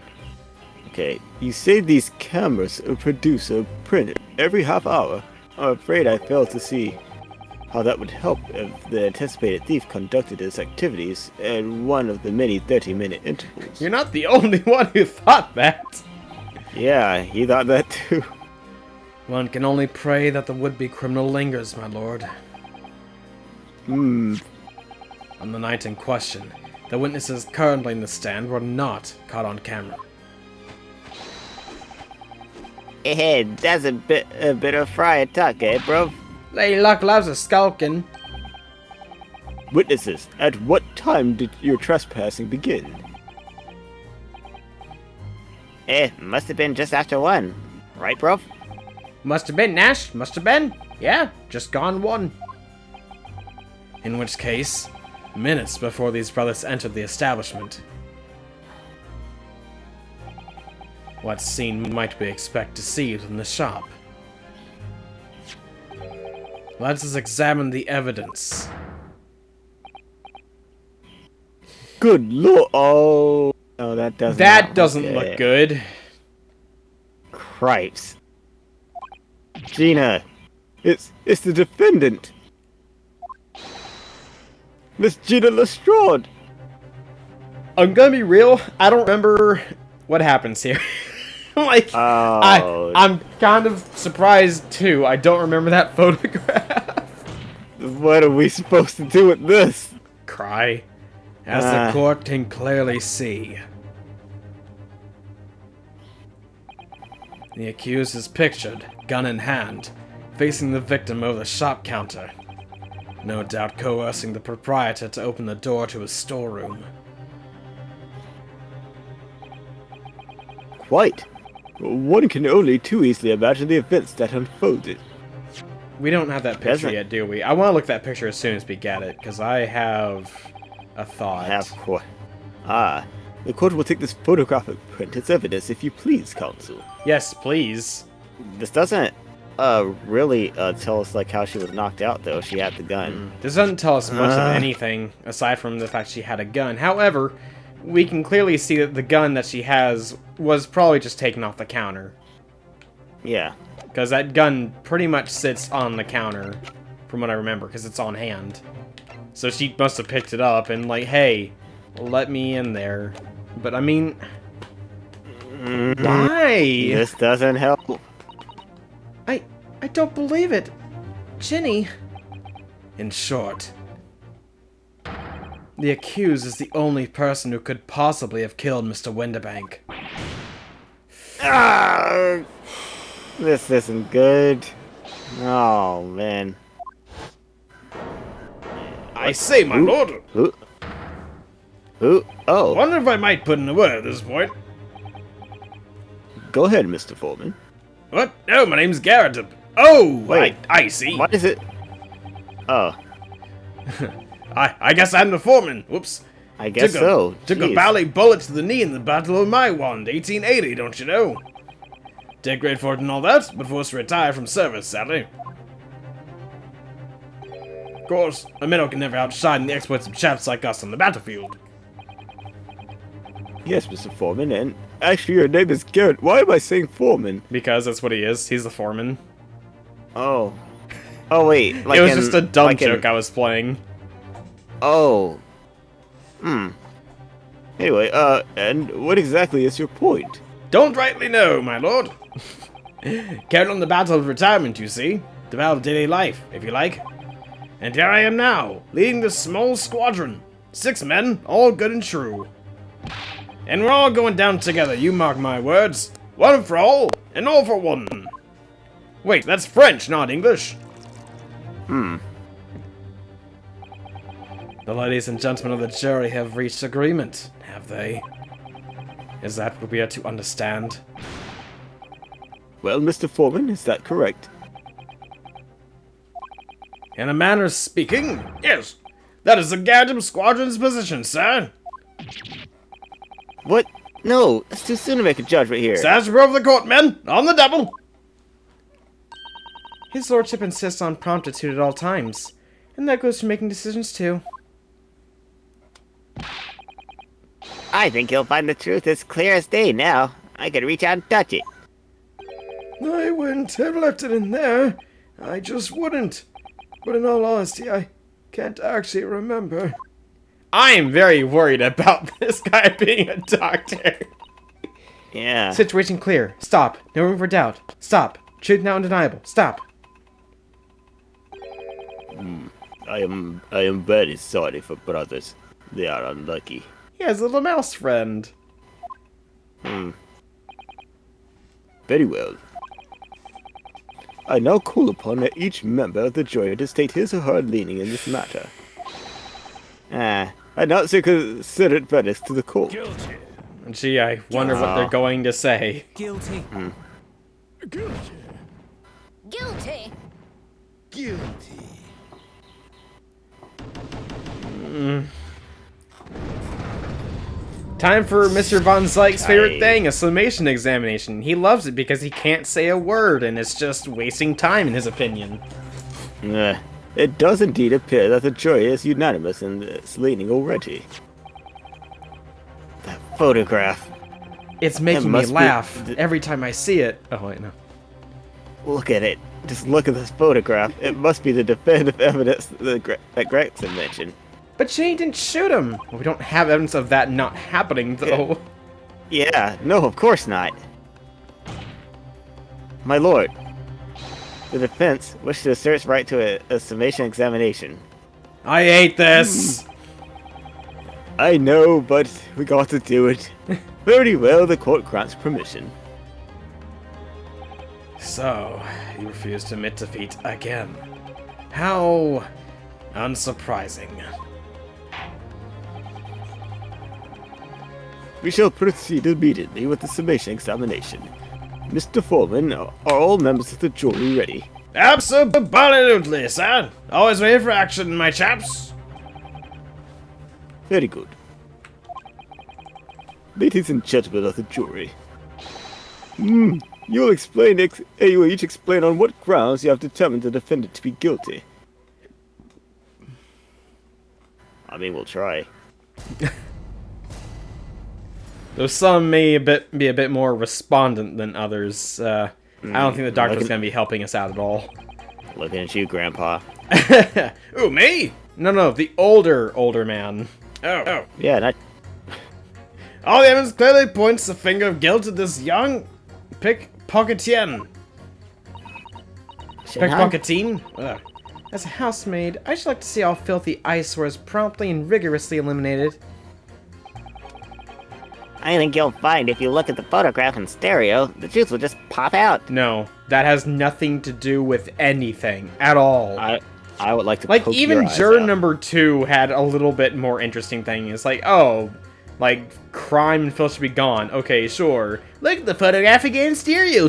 Okay, you say these cameras produce a print every half hour. I'm afraid I fail to see how that would help if the anticipated thief conducted his activities in one of the many 30-minute intervals. You're not the only one who thought that. Yeah, he thought that too. One can only pray that the would-be criminal lingers, my lord. On the night in question, the witnesses currently in the stand were not caught on camera. Hey, that's a bit of friar talk, eh, bro? Lady Luck loves a skulking. Witnesses, at what time did your trespassing begin? Must have been just after 1. Right, bro? Must have been, Nash. Must have been. Yeah, just gone 1. In which case, minutes before these brothers entered the establishment. What scene might we expect to see in the shop? Let us examine the evidence. Good lord! Oh, no, that doesn't. That doesn't look good. Cripes. Gina, it's the defendant. Miss Gina Lestrade. I'm gonna be real. I don't remember what happens here. Like, I'm kind of surprised too. I don't remember that photograph. What are we supposed to do with this? Cry. As the court can clearly see. The accused is pictured, gun in hand, facing the victim over the shop counter. No doubt coercing the proprietor to open the door to his storeroom. Quite. One can only too easily imagine the events that unfolded. We don't have that picture yet, do we? I want to look at that picture as soon as we get it, because I have a thought. The court will take this photographic print as evidence if you please, counsel. Yes, please. This doesn't really tell us like how she was knocked out, though. She had the gun. This doesn't tell us much of anything, aside from the fact she had a gun. However, we can clearly see that the gun that she has was probably just taken off the counter. Yeah. Because that gun pretty much sits on the counter, from what I remember, because it's on hand. So she must have picked it up and like, hey, let me in there. But I mean, why? This doesn't help. I don't believe it. Ginny. In short, the accused is the only person who could possibly have killed Mr. Windibank. This isn't good. Oh, man. I say, my lord. Who? Oh. Wonder if I might put in a word at this point. Go ahead, Mr. Foreman. What? No, my name's Garrett. Oh, Wait. I see. What is it? Oh. I guess I'm the foreman. Whoops. I guess so. Took a bally bullet to the knee in the Battle of Maiwand, 1880, don't you know? Did great for it and all that, but forced to retire from service, sadly. Of course, a minnow can never outshine the exploits of chaps like us on the battlefield. Yes, Mr. Foreman, and actually your name is Garrett. Why am I saying Foreman? Because that's what he is. He's the foreman. Oh. Oh, wait. Like it was just a dumb joke I was playing. Oh. Anyway, and what exactly is your point? Don't rightly know, my lord. Carried on the battle of retirement, you see. The battle of daily life, if you like. And here I am now, leading this small squadron. 6 men, all good and true. And we're all going down together, you mark my words. One for all, and all for one. Wait, that's French, not English. The ladies and gentlemen of the jury have reached agreement, have they? Is that what we are to understand? Well, Mr. Foreman, is that correct? In a manner of speaking, yes. That is the Gadget Squadron's position, sir. What? No, it's too soon to make a judgment here. Sash above the court, men! On the double! His lordship insists on promptitude at all times, and that goes to making decisions too. I think you'll find the truth as clear as day now. I could reach out and touch it. I wouldn't have left it in there. I just wouldn't. But in all honesty, I can't actually remember. I am very worried about this guy being a doctor. Yeah. Situation clear. Stop. No room for doubt. Stop. Truth now undeniable. Stop. I am very sorry for brothers. They are unlucky. He has a little mouse friend. Very well. I now call upon each member of the jury to state his or her leaning in this matter. I not consider it fairness to the court. Guilty. Gee, I wonder what they're going to say. Guilty. Guilty. Guilty. Guilty. Time for Mr. Von Zyk's favorite thing, a summation examination. He loves it because he can't say a word, and it's just wasting time, in his opinion. It does indeed appear that the jury is unanimous in its leaning already. That photograph. It's making me laugh every time I see it. Oh, wait, no. Look at it. Just look at this photograph. It must be the definitive evidence that Gregson mentioned. But Jane didn't shoot him. Well, we don't have evidence of that not happening, though. Yeah, no, of course not. My lord, the defense wished to assert its right to a summation examination. I hate this. I know, but we got to do it. Very well, the court grants permission. So, you refuse to admit defeat again. How unsurprising. We shall proceed immediately with the summation examination. Mr. Foreman, are all members of the jury ready? Absolutely, sir. Always ready for action, my chaps. Very good. Ladies and gentlemen of the jury, you will each explain on what grounds you have determined the defendant to be guilty. I mean, we'll try. Though some may be a bit more respondent than others, I don't think the doctor's going to be helping us out at all. Looking at you, Grandpa. Ooh, me? No, the older man. Oh. Yeah, not... All the evidence clearly points the finger of guilt at this young pickpocketine. Pickpocketine? As a housemaid, I'd just like to see all filthy eyesores promptly and rigorously eliminated. I think you'll find if you look at the photograph in stereo, the truth will just pop out. No, that has nothing to do with anything at all. I would like to Like, poke even your eyes juror out. number 2 had a little bit more interesting thing. It's like, oh, like, crime and filth should be gone. Okay, sure. Look at the photograph again in stereo.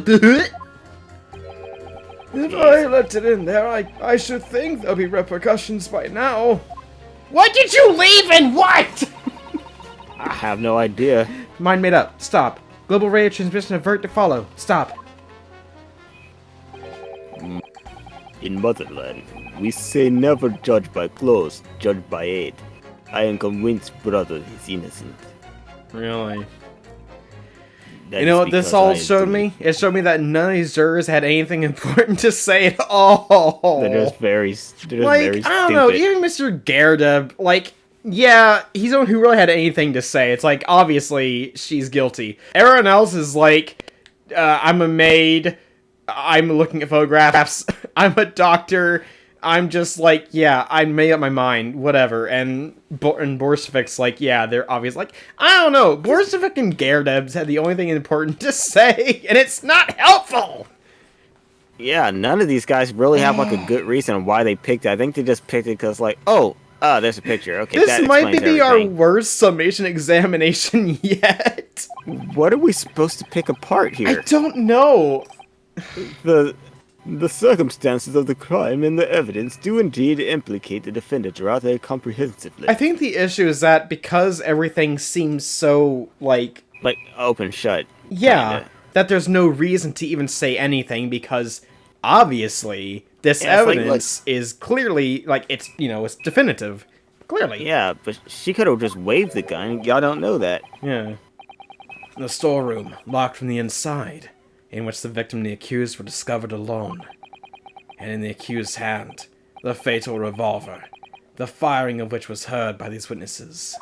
If I left it in there, I should think there'll be repercussions by now. What did you leave and what? I have no idea. Mind made up. Stop. Global radio transmission avert to follow. Stop. In Motherland, we say never judge by clothes, judge by aid. I am convinced brother is innocent. Really? That You know is what this because all I showed do- me? It showed me that none of these jurors had anything important to say at all. They're just very, Like, very I don't know, stupid. even Mr. Gerdeb, like, yeah, he's the one who really had anything to say. It's like, obviously, she's guilty. Everyone else is like, I'm a maid, I'm looking at photographs, I'm a doctor, I'm just like, yeah, I made up my mind, whatever. And Borstevik's like, yeah, they're obvious. Like, I don't know, Borsevik and Gerdebs had the only thing important to say, and it's not helpful! Yeah, none of these guys really have like a good reason why they picked it. I think they just picked it because like, oh, there's a picture. Okay, This that might explains be our everything. worst summation examination yet. What are we supposed to pick apart I here? don't know. The circumstances of the crime and the evidence do indeed implicate the defendant rather comprehensively. I think the issue is that because everything seems so, like, Like open shut. yeah, kinda. that there's no reason to even say anything because obviously this Yeah, it's like, evidence is clearly, like, it's, you know, it's definitive. Clearly. Yeah, but she could have just waved the gun. Y'all don't know that. Yeah. The storeroom, locked from the inside, in which the victim and the accused were discovered alone. And in the accused's hand, the fatal revolver, the firing of which was heard by these witnesses.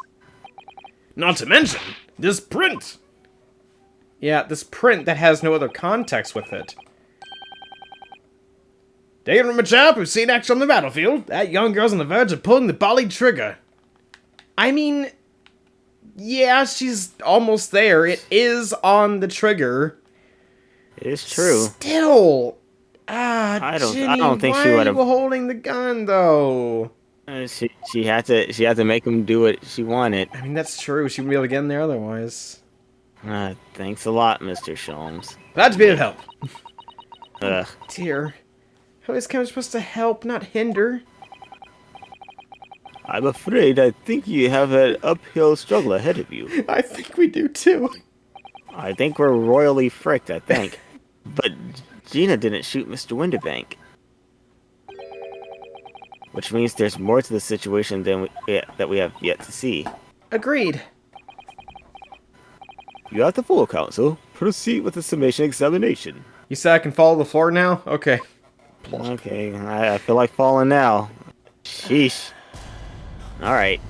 Not to mention, this print! Yeah, this print that has no other context with it. Taken from a chap who's seen action on the battlefield, that young girl's on the verge of pulling the bally trigger. I mean, yeah, she's almost there. It is on the trigger. It is true. Still, I don't Ginny, think why she are would've- you holding the gun though? She had to make him do what she wanted. I mean, that's true. She wouldn't be able to get in there otherwise. Thanks a lot, Mr. Sholmes. Glad to be of help. Ugh. Dear, how is Cam supposed to help, not hinder? I'm afraid I think you have an uphill struggle ahead of you. I think we do too. I think we're royally fricked, I think. But Gina didn't shoot Mr. Winterbank. Which means there's more to the situation than that we have yet to see. Agreed. You have the full counsel. Proceed with the summation examination. You said I can follow the floor now? Okay. Okay, I feel like falling now. Sheesh. Alright.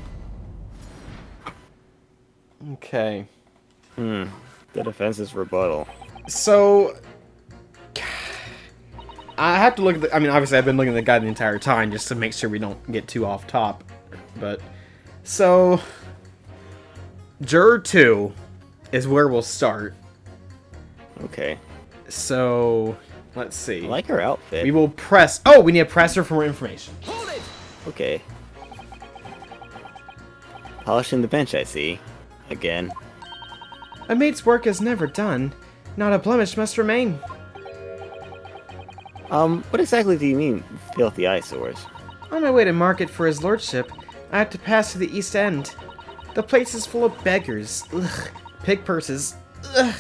Okay. The defense's rebuttal. So, I have to look at the, I mean, obviously I've been looking at the guide the entire time just to make sure we don't get too off top. But, so, Juror 2 is where we'll start. Okay. So, let's see. I like her outfit. We will press, oh, we need a presser for more information. Okay. Polishing the bench, I see. Again. A maid's work is never done. Not a blemish must remain. What exactly do you mean, filthy eyesores? On my way to market for his lordship, I had to pass through the East End. The place is full of beggars, ugh, pig purses, ugh,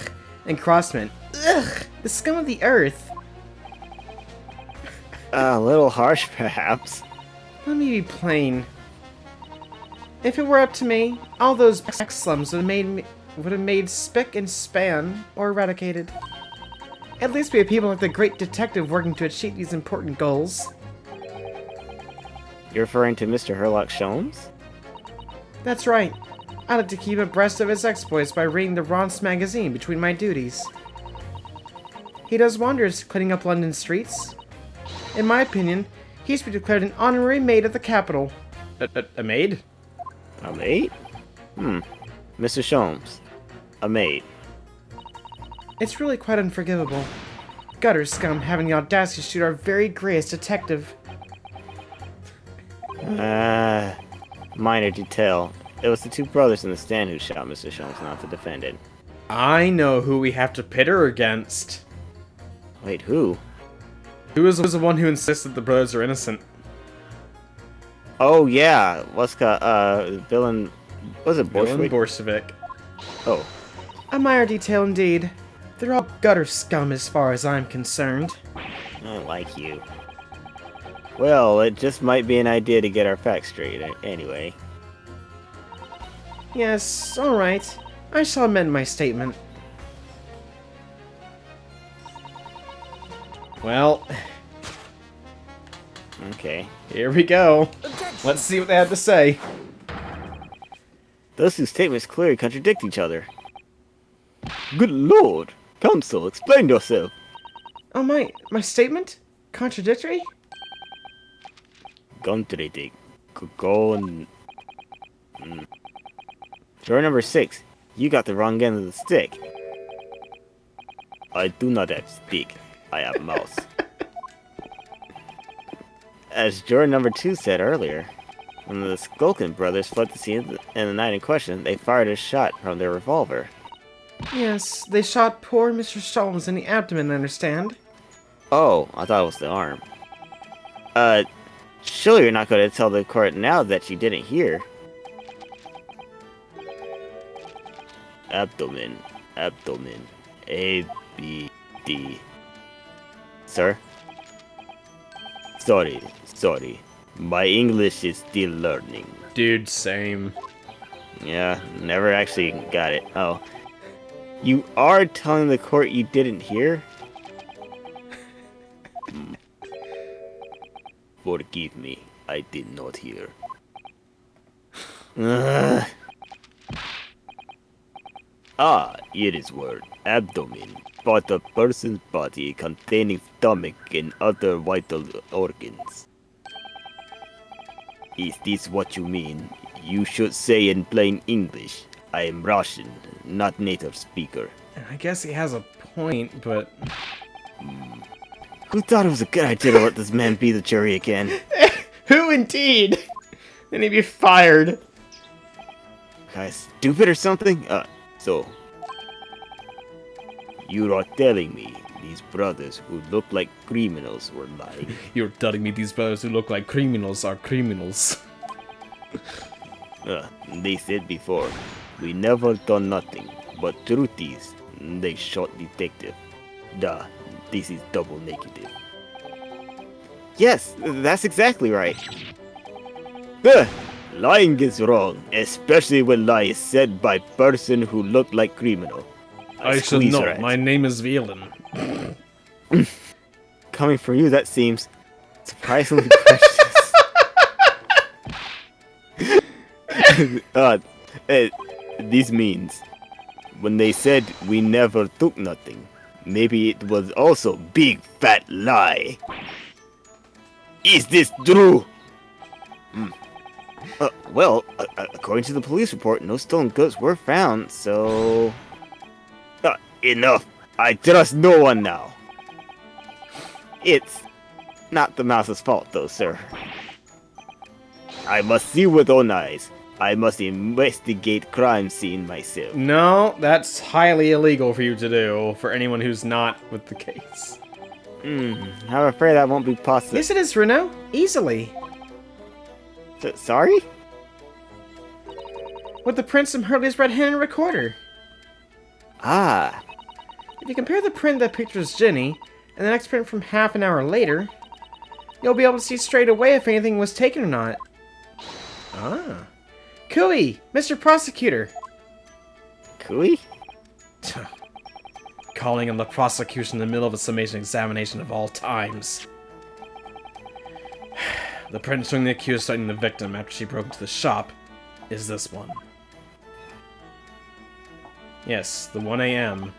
and crossmen, ugh, the scum of the earth. A little harsh, perhaps. Let me be plain. If it were up to me, all those back slums would have made spick and span or eradicated. At least we have people like the great detective working to achieve these important goals. You're referring to Mr. Herlock Sholmes? That's right. I like to keep abreast of his exploits by reading the Ronce magazine between my duties. He does wonders cleaning up London streets. In my opinion, he should be declared an honorary maid of the capital. A maid? A maid? Mr. Sholmes, a maid. It's really quite unforgivable. Gutter scum having the audacity to shoot our very greatest detective. Minor detail. It was the two brothers in the stand who shot Mr. Sholmes, not the defendant. I know who we have to pit her against. Wait, who? Who is the one who insisted the brothers are innocent? Oh yeah, villain. Was it Villain Bolshevik? Bolshevik. Oh, A minor detail indeed. They're all gutter scum as far as I'm concerned. I don't like you. Well, it just might be an idea to get our facts straight. Anyway, Yes, alright. I shall amend my statement. Well, okay. here we go. Objection. Let's see what they have to say. Those two statements clearly contradict each other. Good lord! Counsel, explain yourself! Oh, my statement? Contradictory? Contradict. Go on. Juror number 6, you got the wrong end of the stick. I do not have stick. I have mouse. As juror number 2 said earlier, when the Skulkin brothers fled the scene in the night in question, they fired a shot from their revolver. Yes, they shot poor Mr. Sholmes in the abdomen, I understand. Oh, I thought it was the arm. Surely you're not going to tell the court now that you didn't hear. Abdomen. A, B, D. Sir? Sorry. My English is still learning. Dude, same. Yeah, never actually got it. Oh. You are telling the court you didn't hear? Forgive me, I did not hear. It is word abdomen, but a person's body containing stomach and other vital organs. Is this what you mean? You should say in plain English. I am Russian, not native speaker. I guess he has a point, but... Who thought it was a good idea to let this man be the jury again? Who indeed? Then he'd be fired. Guy stupid or something? So... You are telling me these brothers who look like criminals were lying? You're telling me these brothers who look like criminals are criminals. They said before, we never done nothing, but truth is, they shot detective. Duh, this is double negative. Yes, that's exactly right. Lying is wrong, especially when lie is said by person who look like criminal. I should squeeze know. her ass. My name is Villain. Coming from you, that seems surprisingly precious. This means, when they said we never took nothing, maybe it was also big fat lie. Is this true? Well, according to the police report, no stolen goods were found, so... enough! I trust no one now! It's not the mouse's fault, though, sir. I must see with own eyes. I must investigate crime scene myself. No, that's highly illegal for you to do, for anyone who's not with the case. I'm afraid that won't be possible. Yes, it is, Renault. Easily. Sorry? With the prints from Hurley's red-handed recorder. Ah. If you compare the print that pictures Ginny, and the next print from half an hour later, you'll be able to see straight away if anything was taken or not. Ah. Cooey! Mr. Prosecutor! Cooey? Calling on the prosecution in the middle of a summation examination of all times. The print showing the accused citing the victim after she broke into the shop is this one. Yes, the 1 a.m.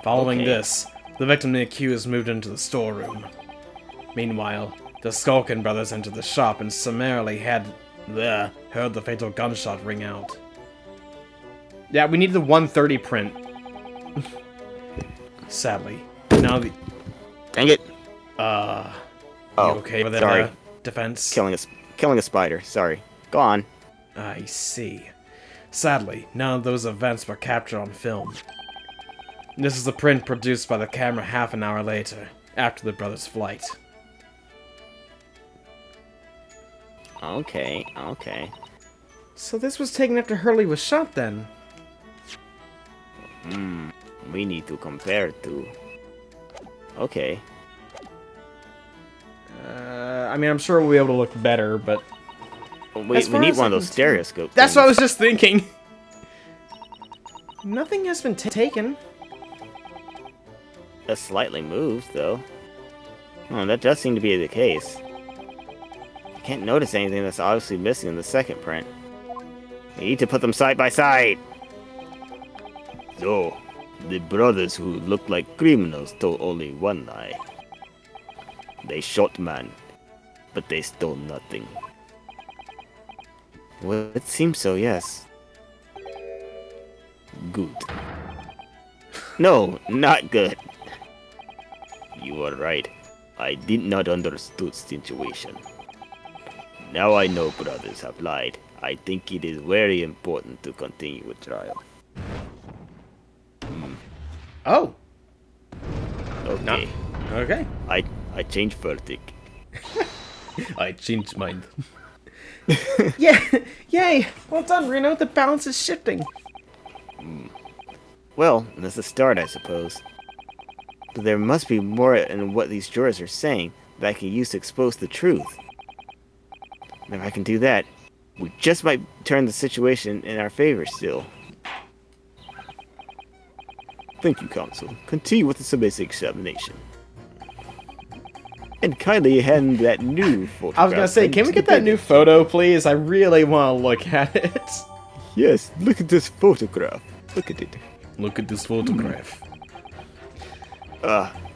Following this, the victim and the accused moved into the storeroom. Meanwhile, the Skulkin brothers entered the shop and summarily heard the fatal gunshot ring out. Yeah, we need the 130 print. Sadly. Now the... Dang it. You Oh, okay with that sorry. defense? Killing a spider. Sorry. Go on. I see. Sadly, none of those events were captured on film. This is the print produced by the camera half an hour later, after the brothers' flight. Okay, okay. So this was taken after Hurley was shot then? We need to compare to... Okay. I mean, I'm sure we'll be able to look better, but... We As far need as one I of those can tell- stereoscope That's what I things. was just thinking! Nothing has been taken. That's slightly moved, though. Oh, that does seem to be the case. I can't notice anything that's obviously missing in the second print. You need to put them side by side! So, the brothers who looked like criminals told only one lie. They shot man, but they stole nothing. Well, it seems so, yes. Good. No, not good. You are right. I did not understood situation. Now I know brothers have lied. I think it is very important to continue with trial. Oh, Okay. okay. I changed verdict. I changed mind. Yeah, yay! Well done, Reno. The balance is shifting. Well, that's a start, I suppose. But there must be more in what these jurors are saying that I can use to expose the truth. And if I can do that, we just might turn the situation in our favor still. Thank you, Counsel. Continue with the submissive examination. And kindly hand that new photograph. I was gonna say, can we to get the that new witness. photo, please? I really want to look at it. Yes, look at this photograph. Look at it. Look at this photograph.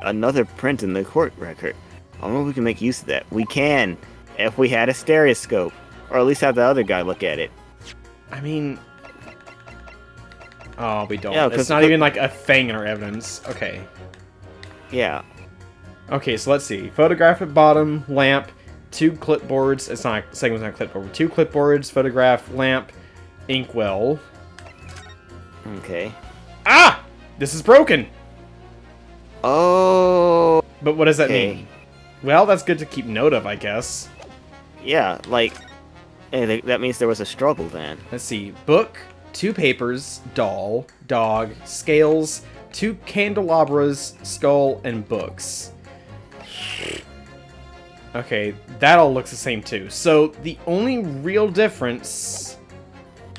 Another print in the court record. I wonder if we can make use of that. We can, if we had a stereoscope. Or at least have the other guy look at it. I mean... Oh, we don't. Yeah, it's 'cause- not even like a thing in our evidence. Okay. Yeah. Okay, so let's see. Photograph at bottom, lamp, 2 clipboards. It's not, segment's not a clipboard. 2 clipboards, photograph, lamp, inkwell. Okay. Ah! This is broken! Oh. But what does that Okay. mean? Well, that's good to keep note of, I guess. Yeah, like, that means there was a struggle then. Let's see. Book, 2 papers, doll, dog, scales, 2 candelabras, skull, and books. Okay, that all looks the same too. So the only real difference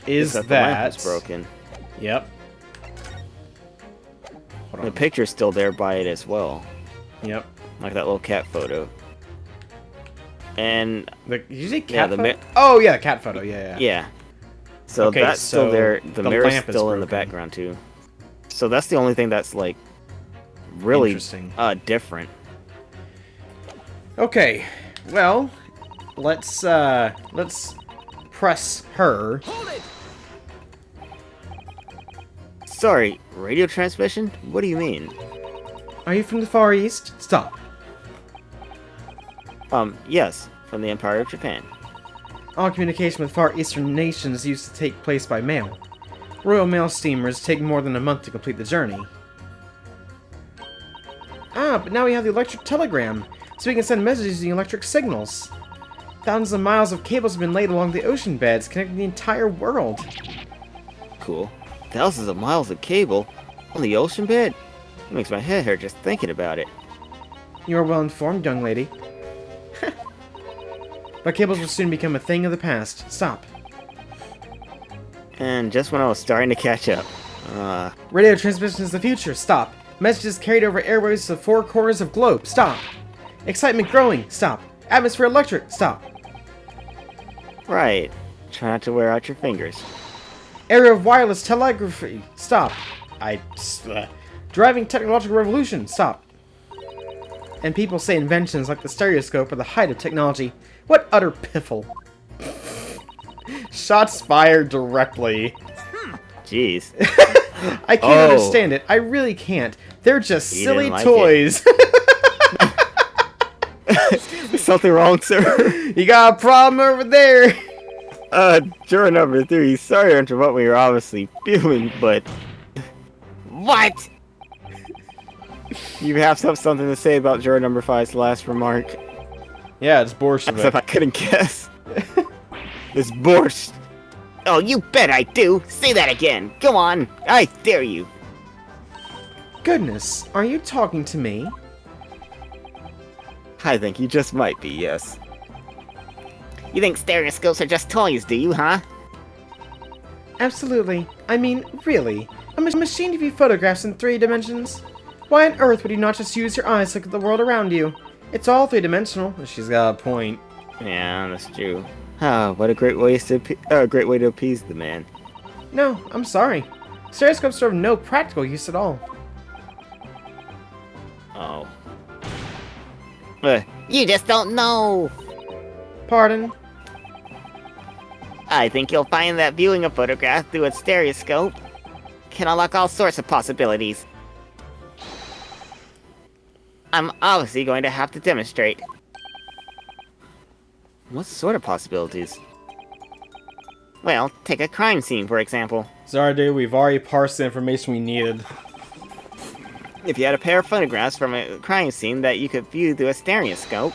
is Except the lamp was broken. Yep. Hold The on. picture's still there by it as well. Yep. Like that little cat photo. And, Did you say cat Yeah, the photo? mi- Oh, yeah, cat photo. Yeah. yeah. So Okay, that's still so there. The the mirror's lamp is still in the broken. background too. So that's the only thing that's, like, really Interesting. different. Okay. Well, let's press her. Sorry, radio transmission? What do you mean? Are you from the Far East? Stop. Yes, from the Empire of Japan. All communication with Far Eastern nations used to take place by mail. Royal Mail steamers take more than a month to complete the journey. Ah, but now we have the electric telegram, so we can send messages using electric signals. Thousands of miles of cables have been laid along the ocean beds, connecting the entire world. Cool. Thousands of miles of cable on the ocean bed? It makes my head hurt just thinking about it. You are well informed, young lady. But cables will soon become a thing of the past. Stop. And just when I was starting to catch up. Radio transmission is the future. Stop. Messages carried over airwaves to the 4 corners of globe. Stop. Excitement growing. Stop. Atmosphere electric. Stop. Right. Try not to wear out your fingers. Area of wireless telegraphy. Stop. Driving technological revolution. Stop. And people say inventions like the stereoscope are the height of technology. What utter piffle. Shots fired directly. Jeez. I can't understand it. I really can't. They're just He silly didn't like toys. Something wrong, sir? You got a problem over there. Juror number 3. Sorry to interrupt when you're obviously fuming, but... What? You have something to say about juror number 5's last remark? Yeah, it's borscht. Except I couldn't guess. It's borscht. Oh, you bet I do! Say that again! Come on! I dare you! Goodness, are you talking to me? I think you just might be, yes. You think stereoscopes are just toys, do you, huh? Absolutely. I mean, really. A machine to view photographs in 3 dimensions? Why on earth would you not just use your eyes to look at the world around you? It's all 3-dimensional. She's got a point. Yeah, that's true. Ah, what a great way to appease the man. No, I'm sorry. Stereoscopes serve no practical use at all. Oh. You just don't know! Pardon? I think you'll find that viewing a photograph through a stereoscope can unlock all sorts of possibilities. I'm obviously going to have to demonstrate. What sort of possibilities? Well, take a crime scene, for example. Sorry, dude, we've already parsed the information we needed. If you had a pair of photographs from a crime scene that you could view through a stereoscope,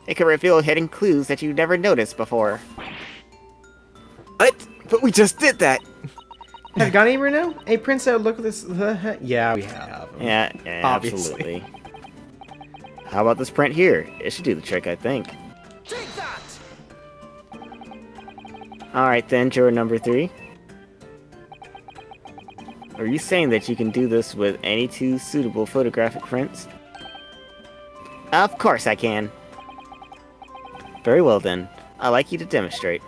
it could reveal hidden clues that you'd never noticed before. What? But we just did that! Have you got any, Bruno? A prints that would look at this... Yeah, we have. Yeah, Obviously. absolutely. How about this print here? It should do the trick, I think. Take that! Alright then, juror number 3. Are you saying that you can do this with any 2 suitable photographic prints? Of course I can. Very well then. I'd like you to demonstrate.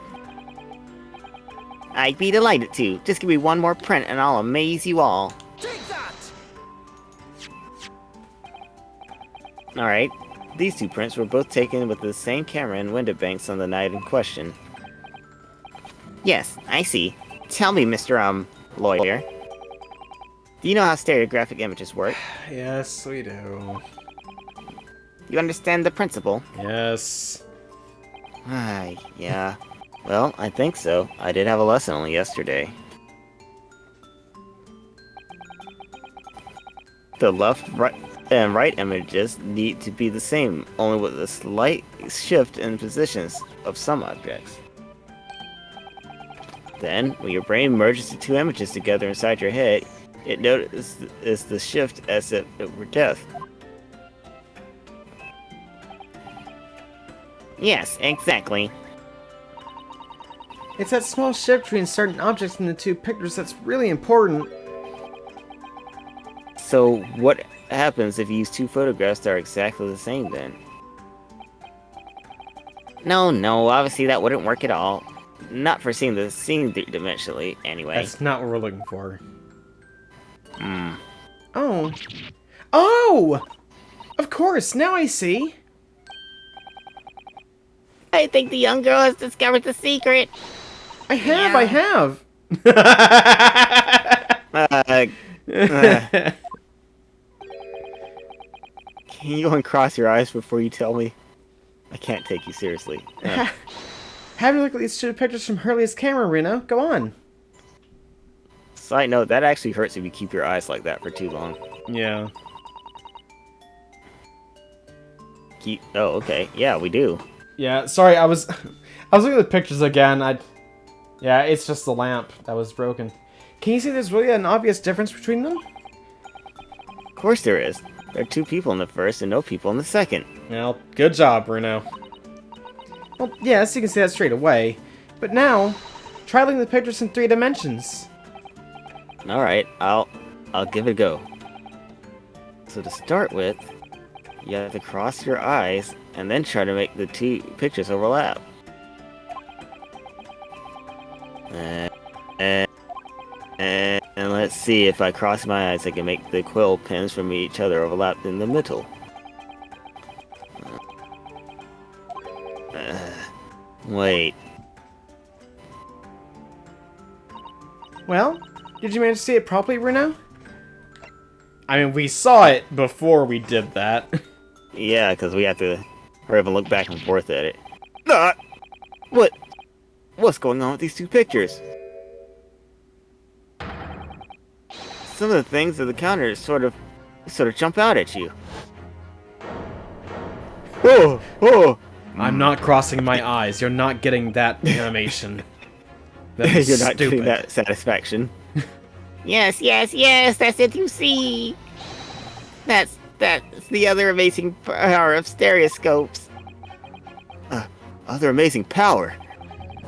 I'd be delighted to. Just give me one more print and I'll amaze you all. Take that! Alright. These 2 prints were both taken with the same camera and window banks on the night in question. Yes, I see. Tell me, Mr. Lawyer. Do you know how stereographic images work? Yes, we do. You understand the principle? Yes. Yeah. Well, I think so. I did have a lesson only yesterday. The left, right, and right images need to be the same, only with a slight shift in positions of some objects. Then, when your brain merges the 2 images together inside your head, it notices the shift as if it were death. Yes, exactly. It's that small shift between certain objects in the 2 pictures that's really important. So, what happens if you use 2 photographs that are exactly the same then? No, obviously that wouldn't work at all. Not for seeing the scene 3-dimensionally, anyway. That's not what we're looking for. Hmm. Oh. Oh! Of course, now I see. I think the young girl has discovered the secret. I have. Can you uncross your eyes before you tell me? I can't take you seriously. Have a look at these 2 pictures from Hurley's camera, Reno. Go on. Side note, that actually hurts if you keep your eyes like that for too long. Yeah. Oh, okay. Yeah, we do. Yeah, sorry, I was looking at the pictures again. Yeah, it's just the lamp that was broken. Can you see there's really an obvious difference between them? Of course there is. There are 2 people in the first and no people in the second. Well, good job, Bruno. Well, yes, you can see that straight away. But now, try looking at the pictures in 3 dimensions. Alright, I'll give it a go. So to start with, you have to cross your eyes and then try to make the 2 pictures overlap. And let's see, if I cross my eyes, I can make the quill pens from each other overlap in the middle. Wait. Well, did you manage to see it properly, Bruno? I mean, we saw it before we did that. Yeah, because we have to hurry up and look back and forth at it. What's going on with these two pictures? Some of the things at the counter sort of jump out at you. Oh! I'm not crossing my eyes. You're not getting that animation. That's You're not stupid. getting that satisfaction. Yes, that's it you see. That's the other amazing power of stereoscopes. Other amazing power.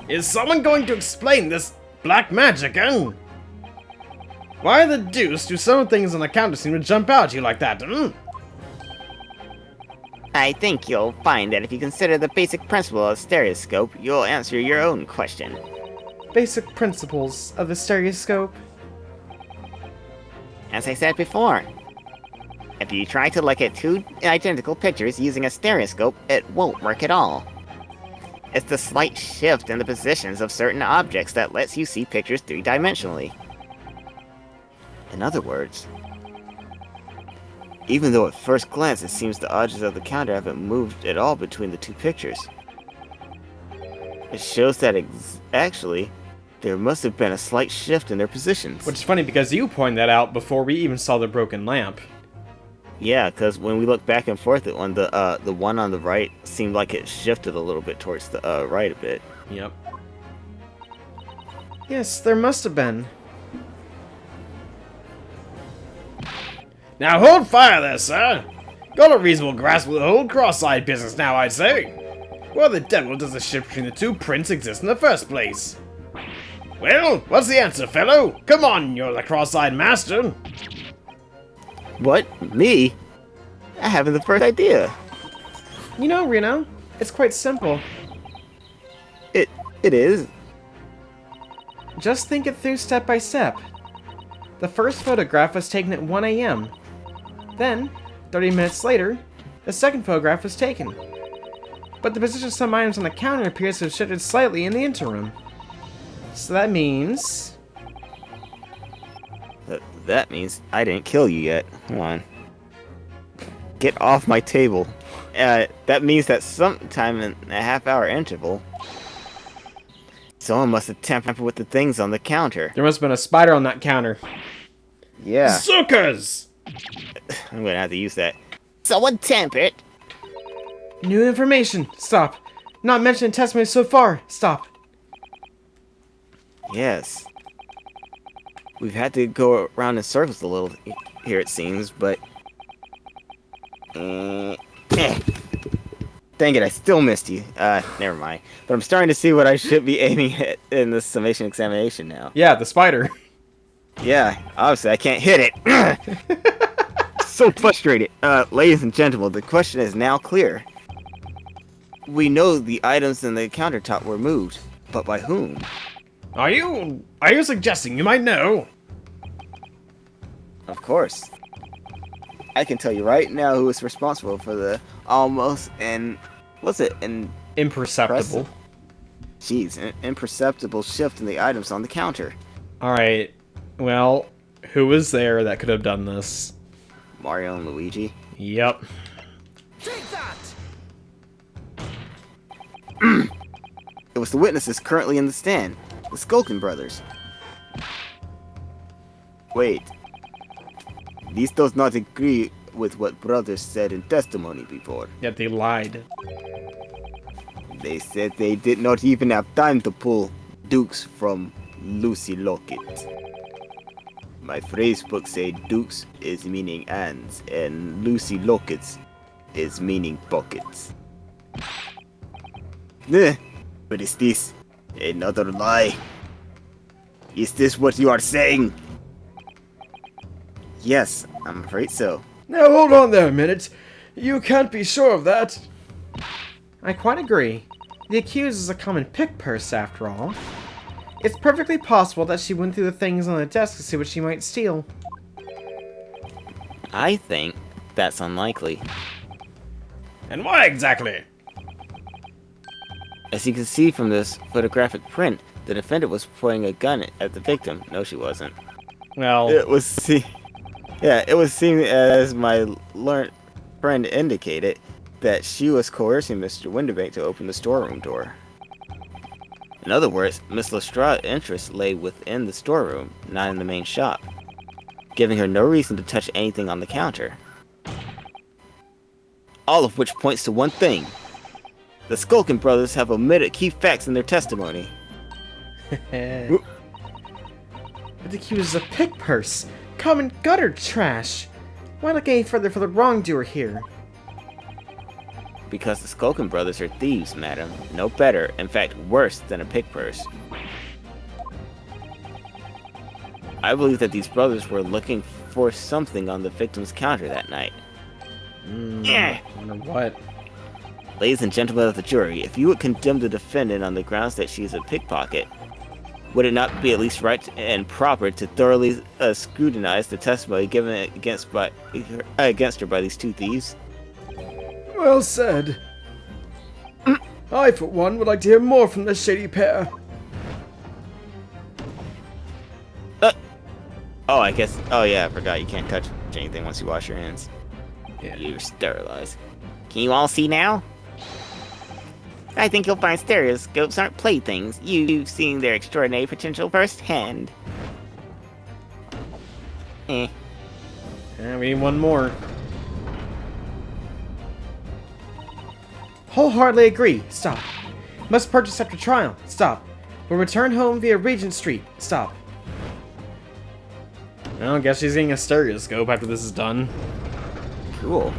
Is someone going to explain this black magic, eh? Why the deuce do some things on the counter seem to jump out at you like that, I think you'll find that if you consider the basic principle of stereoscope, you'll answer your own question. Basic principles of the stereoscope. As I said before, if you try to look at two identical pictures using a stereoscope, it won't work at all. It's the slight shift in the positions of certain objects that lets you see pictures three-dimensionally. In other words, even though at first glance it seems the objects of the counter haven't moved at all between the two pictures, it shows that actually there must have been a slight shift in their positions. Which is funny because you pointed that out before we even saw the broken lamp. Yeah, because when we look back and forth at one, the one on the right seemed like it shifted a little bit towards the right a bit. Yep. Yes, there must have been. Now hold fire there, sir! Got a reasonable grasp of the whole cross-eyed business now, I'd say. Why the devil does the shift between the two prints exist in the first place? Well, what's the answer, fellow? Come on, you're the cross-eyed master. What? Me? I haven't the first idea. You know, Reno, it's quite simple. It is. Just think it through step by step. The first photograph was taken at 1 a.m. Then, 30 minutes later, the second photograph was taken. But the position of some items on the counter appears to have shifted slightly in the interim. So that means... That means I didn't kill you yet. Come on. Get off my table. That means that sometime in a half-hour interval, someone must have tampered with the things on the counter. There must have been a spider on that counter. Yeah. Suckers! I'm gonna have to use that. Someone tampered. New information. Stop. Not mentioned in testimony so far. Stop. Yes. We've had to go around in circles a little here, it seems, but... Dang it, I still missed you. Never mind. But I'm starting to see what I should be aiming at in this summation examination now. Yeah, the spider. Yeah, obviously I can't hit it. So frustrated. Ladies and gentlemen, the question is now clear. We know the items in the countertop were moved, but by whom? Are you suggesting you might know? Of course. I can tell you right now who is responsible for the almost Imperceptible. an imperceptible shift in the items on the counter. Alright. Well, who was there that could have done this? Mario and Luigi. Yep. Take that! It was the witnesses currently in the stand, the Skulkin brothers. Wait. This does not agree with what brothers said in testimony before. Yet they lied. They said they did not even have time to pull Dukes from Lucy Locket. My phrase book say Dukes is meaning hands and Lucy Lockets is meaning pockets. But is this another lie? Is this what you are saying? Yes, I'm afraid so. Now hold on there a minute. You can't be sure of that. I quite agree. The accused is a common pick purse, after all. It's perfectly possible that she went through the things on the desk to see what she might steal. I think that's unlikely. And why exactly? As you can see from this photographic print, The defendant was pointing a gun at the victim. No, she wasn't. Well, It was seen as my learned friend indicated that she was coercing Mr. Winterbank to open the storeroom door. In other words, Miss Lestrade's interest lay within the storeroom, not in the main shop, giving her no reason to touch anything on the counter. All of which points to one thing. The Skulkin brothers have omitted key facts in their testimony. it accuses a pick purse, common gutter trash. Why look any further for the wrongdoer here? Because the Skulkin brothers are thieves, madam. No better, in fact worse than a pick purse. I believe that these brothers were looking for something on the victim's counter that night. I wonder what. Ladies and gentlemen of the jury, if you would condemn the defendant on the grounds that she is a pickpocket, would it not be at least right and proper to thoroughly scrutinize the testimony given against her by these two thieves? Well said. I, for one, would like to hear more from this shady pair. Oh yeah, I forgot you can't touch anything once you wash your hands. Yeah. You're sterilized. Can you all see now? I think you'll find stereoscopes aren't playthings. You've seen their extraordinary potential firsthand. Yeah, we need one more. Wholeheartedly agree. Stop. Must purchase after trial. Stop. Will return home via Regent Street. Stop. Well, I guess she's getting a stereoscope after this is done. Cool.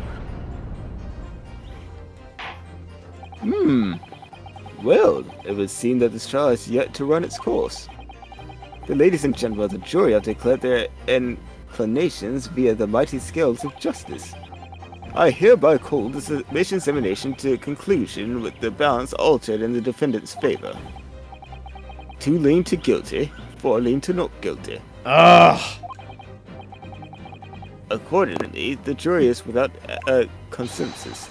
Well, it would seem that this trial is yet to run its course. The ladies and gentlemen of the jury have declared their inclinations via the mighty scales of justice. I hereby call this examination to a conclusion with the balance altered in the defendant's favor. 2 lean to guilty, 4 lean to not guilty. Ugh! Accordingly, the jury is without a consensus,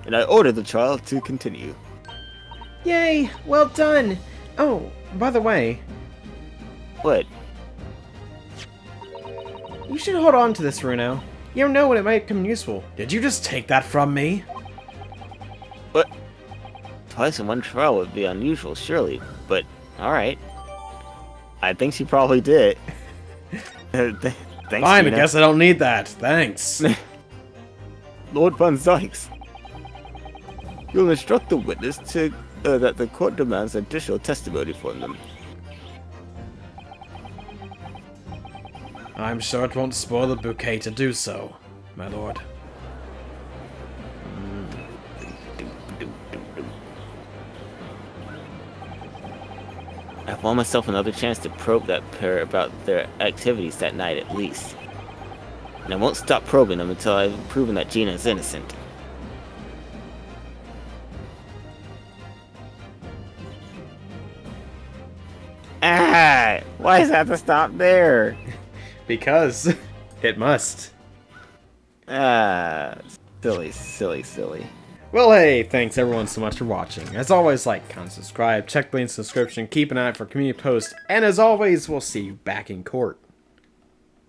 and I order the trial to continue. Yay! Well done! Oh, by the way, What? you should hold on to this, Runo. You don't know when it might come useful. Did you just take that from me? What? Twice in one trial would be unusual, surely, but alright. I think she probably did. Thanks, Fine, I Gina. guess I don't need that. Thanks. Lord Van Zykes. You'll instruct the witness to that the court demands additional testimony from them. I'm sure it won't spoil the bouquet to do so, my lord. I've won myself another chance to probe that pair about their activities that night at least. And I won't stop probing them until I've proven that Gina is innocent. Ah! Why does that have to stop there? Because it must. Silly, silly, silly. Well, hey, thanks everyone so much for watching. As always, like, comment, subscribe, check the link in the description, keep an eye out for community posts, and as always, we'll see you back in court.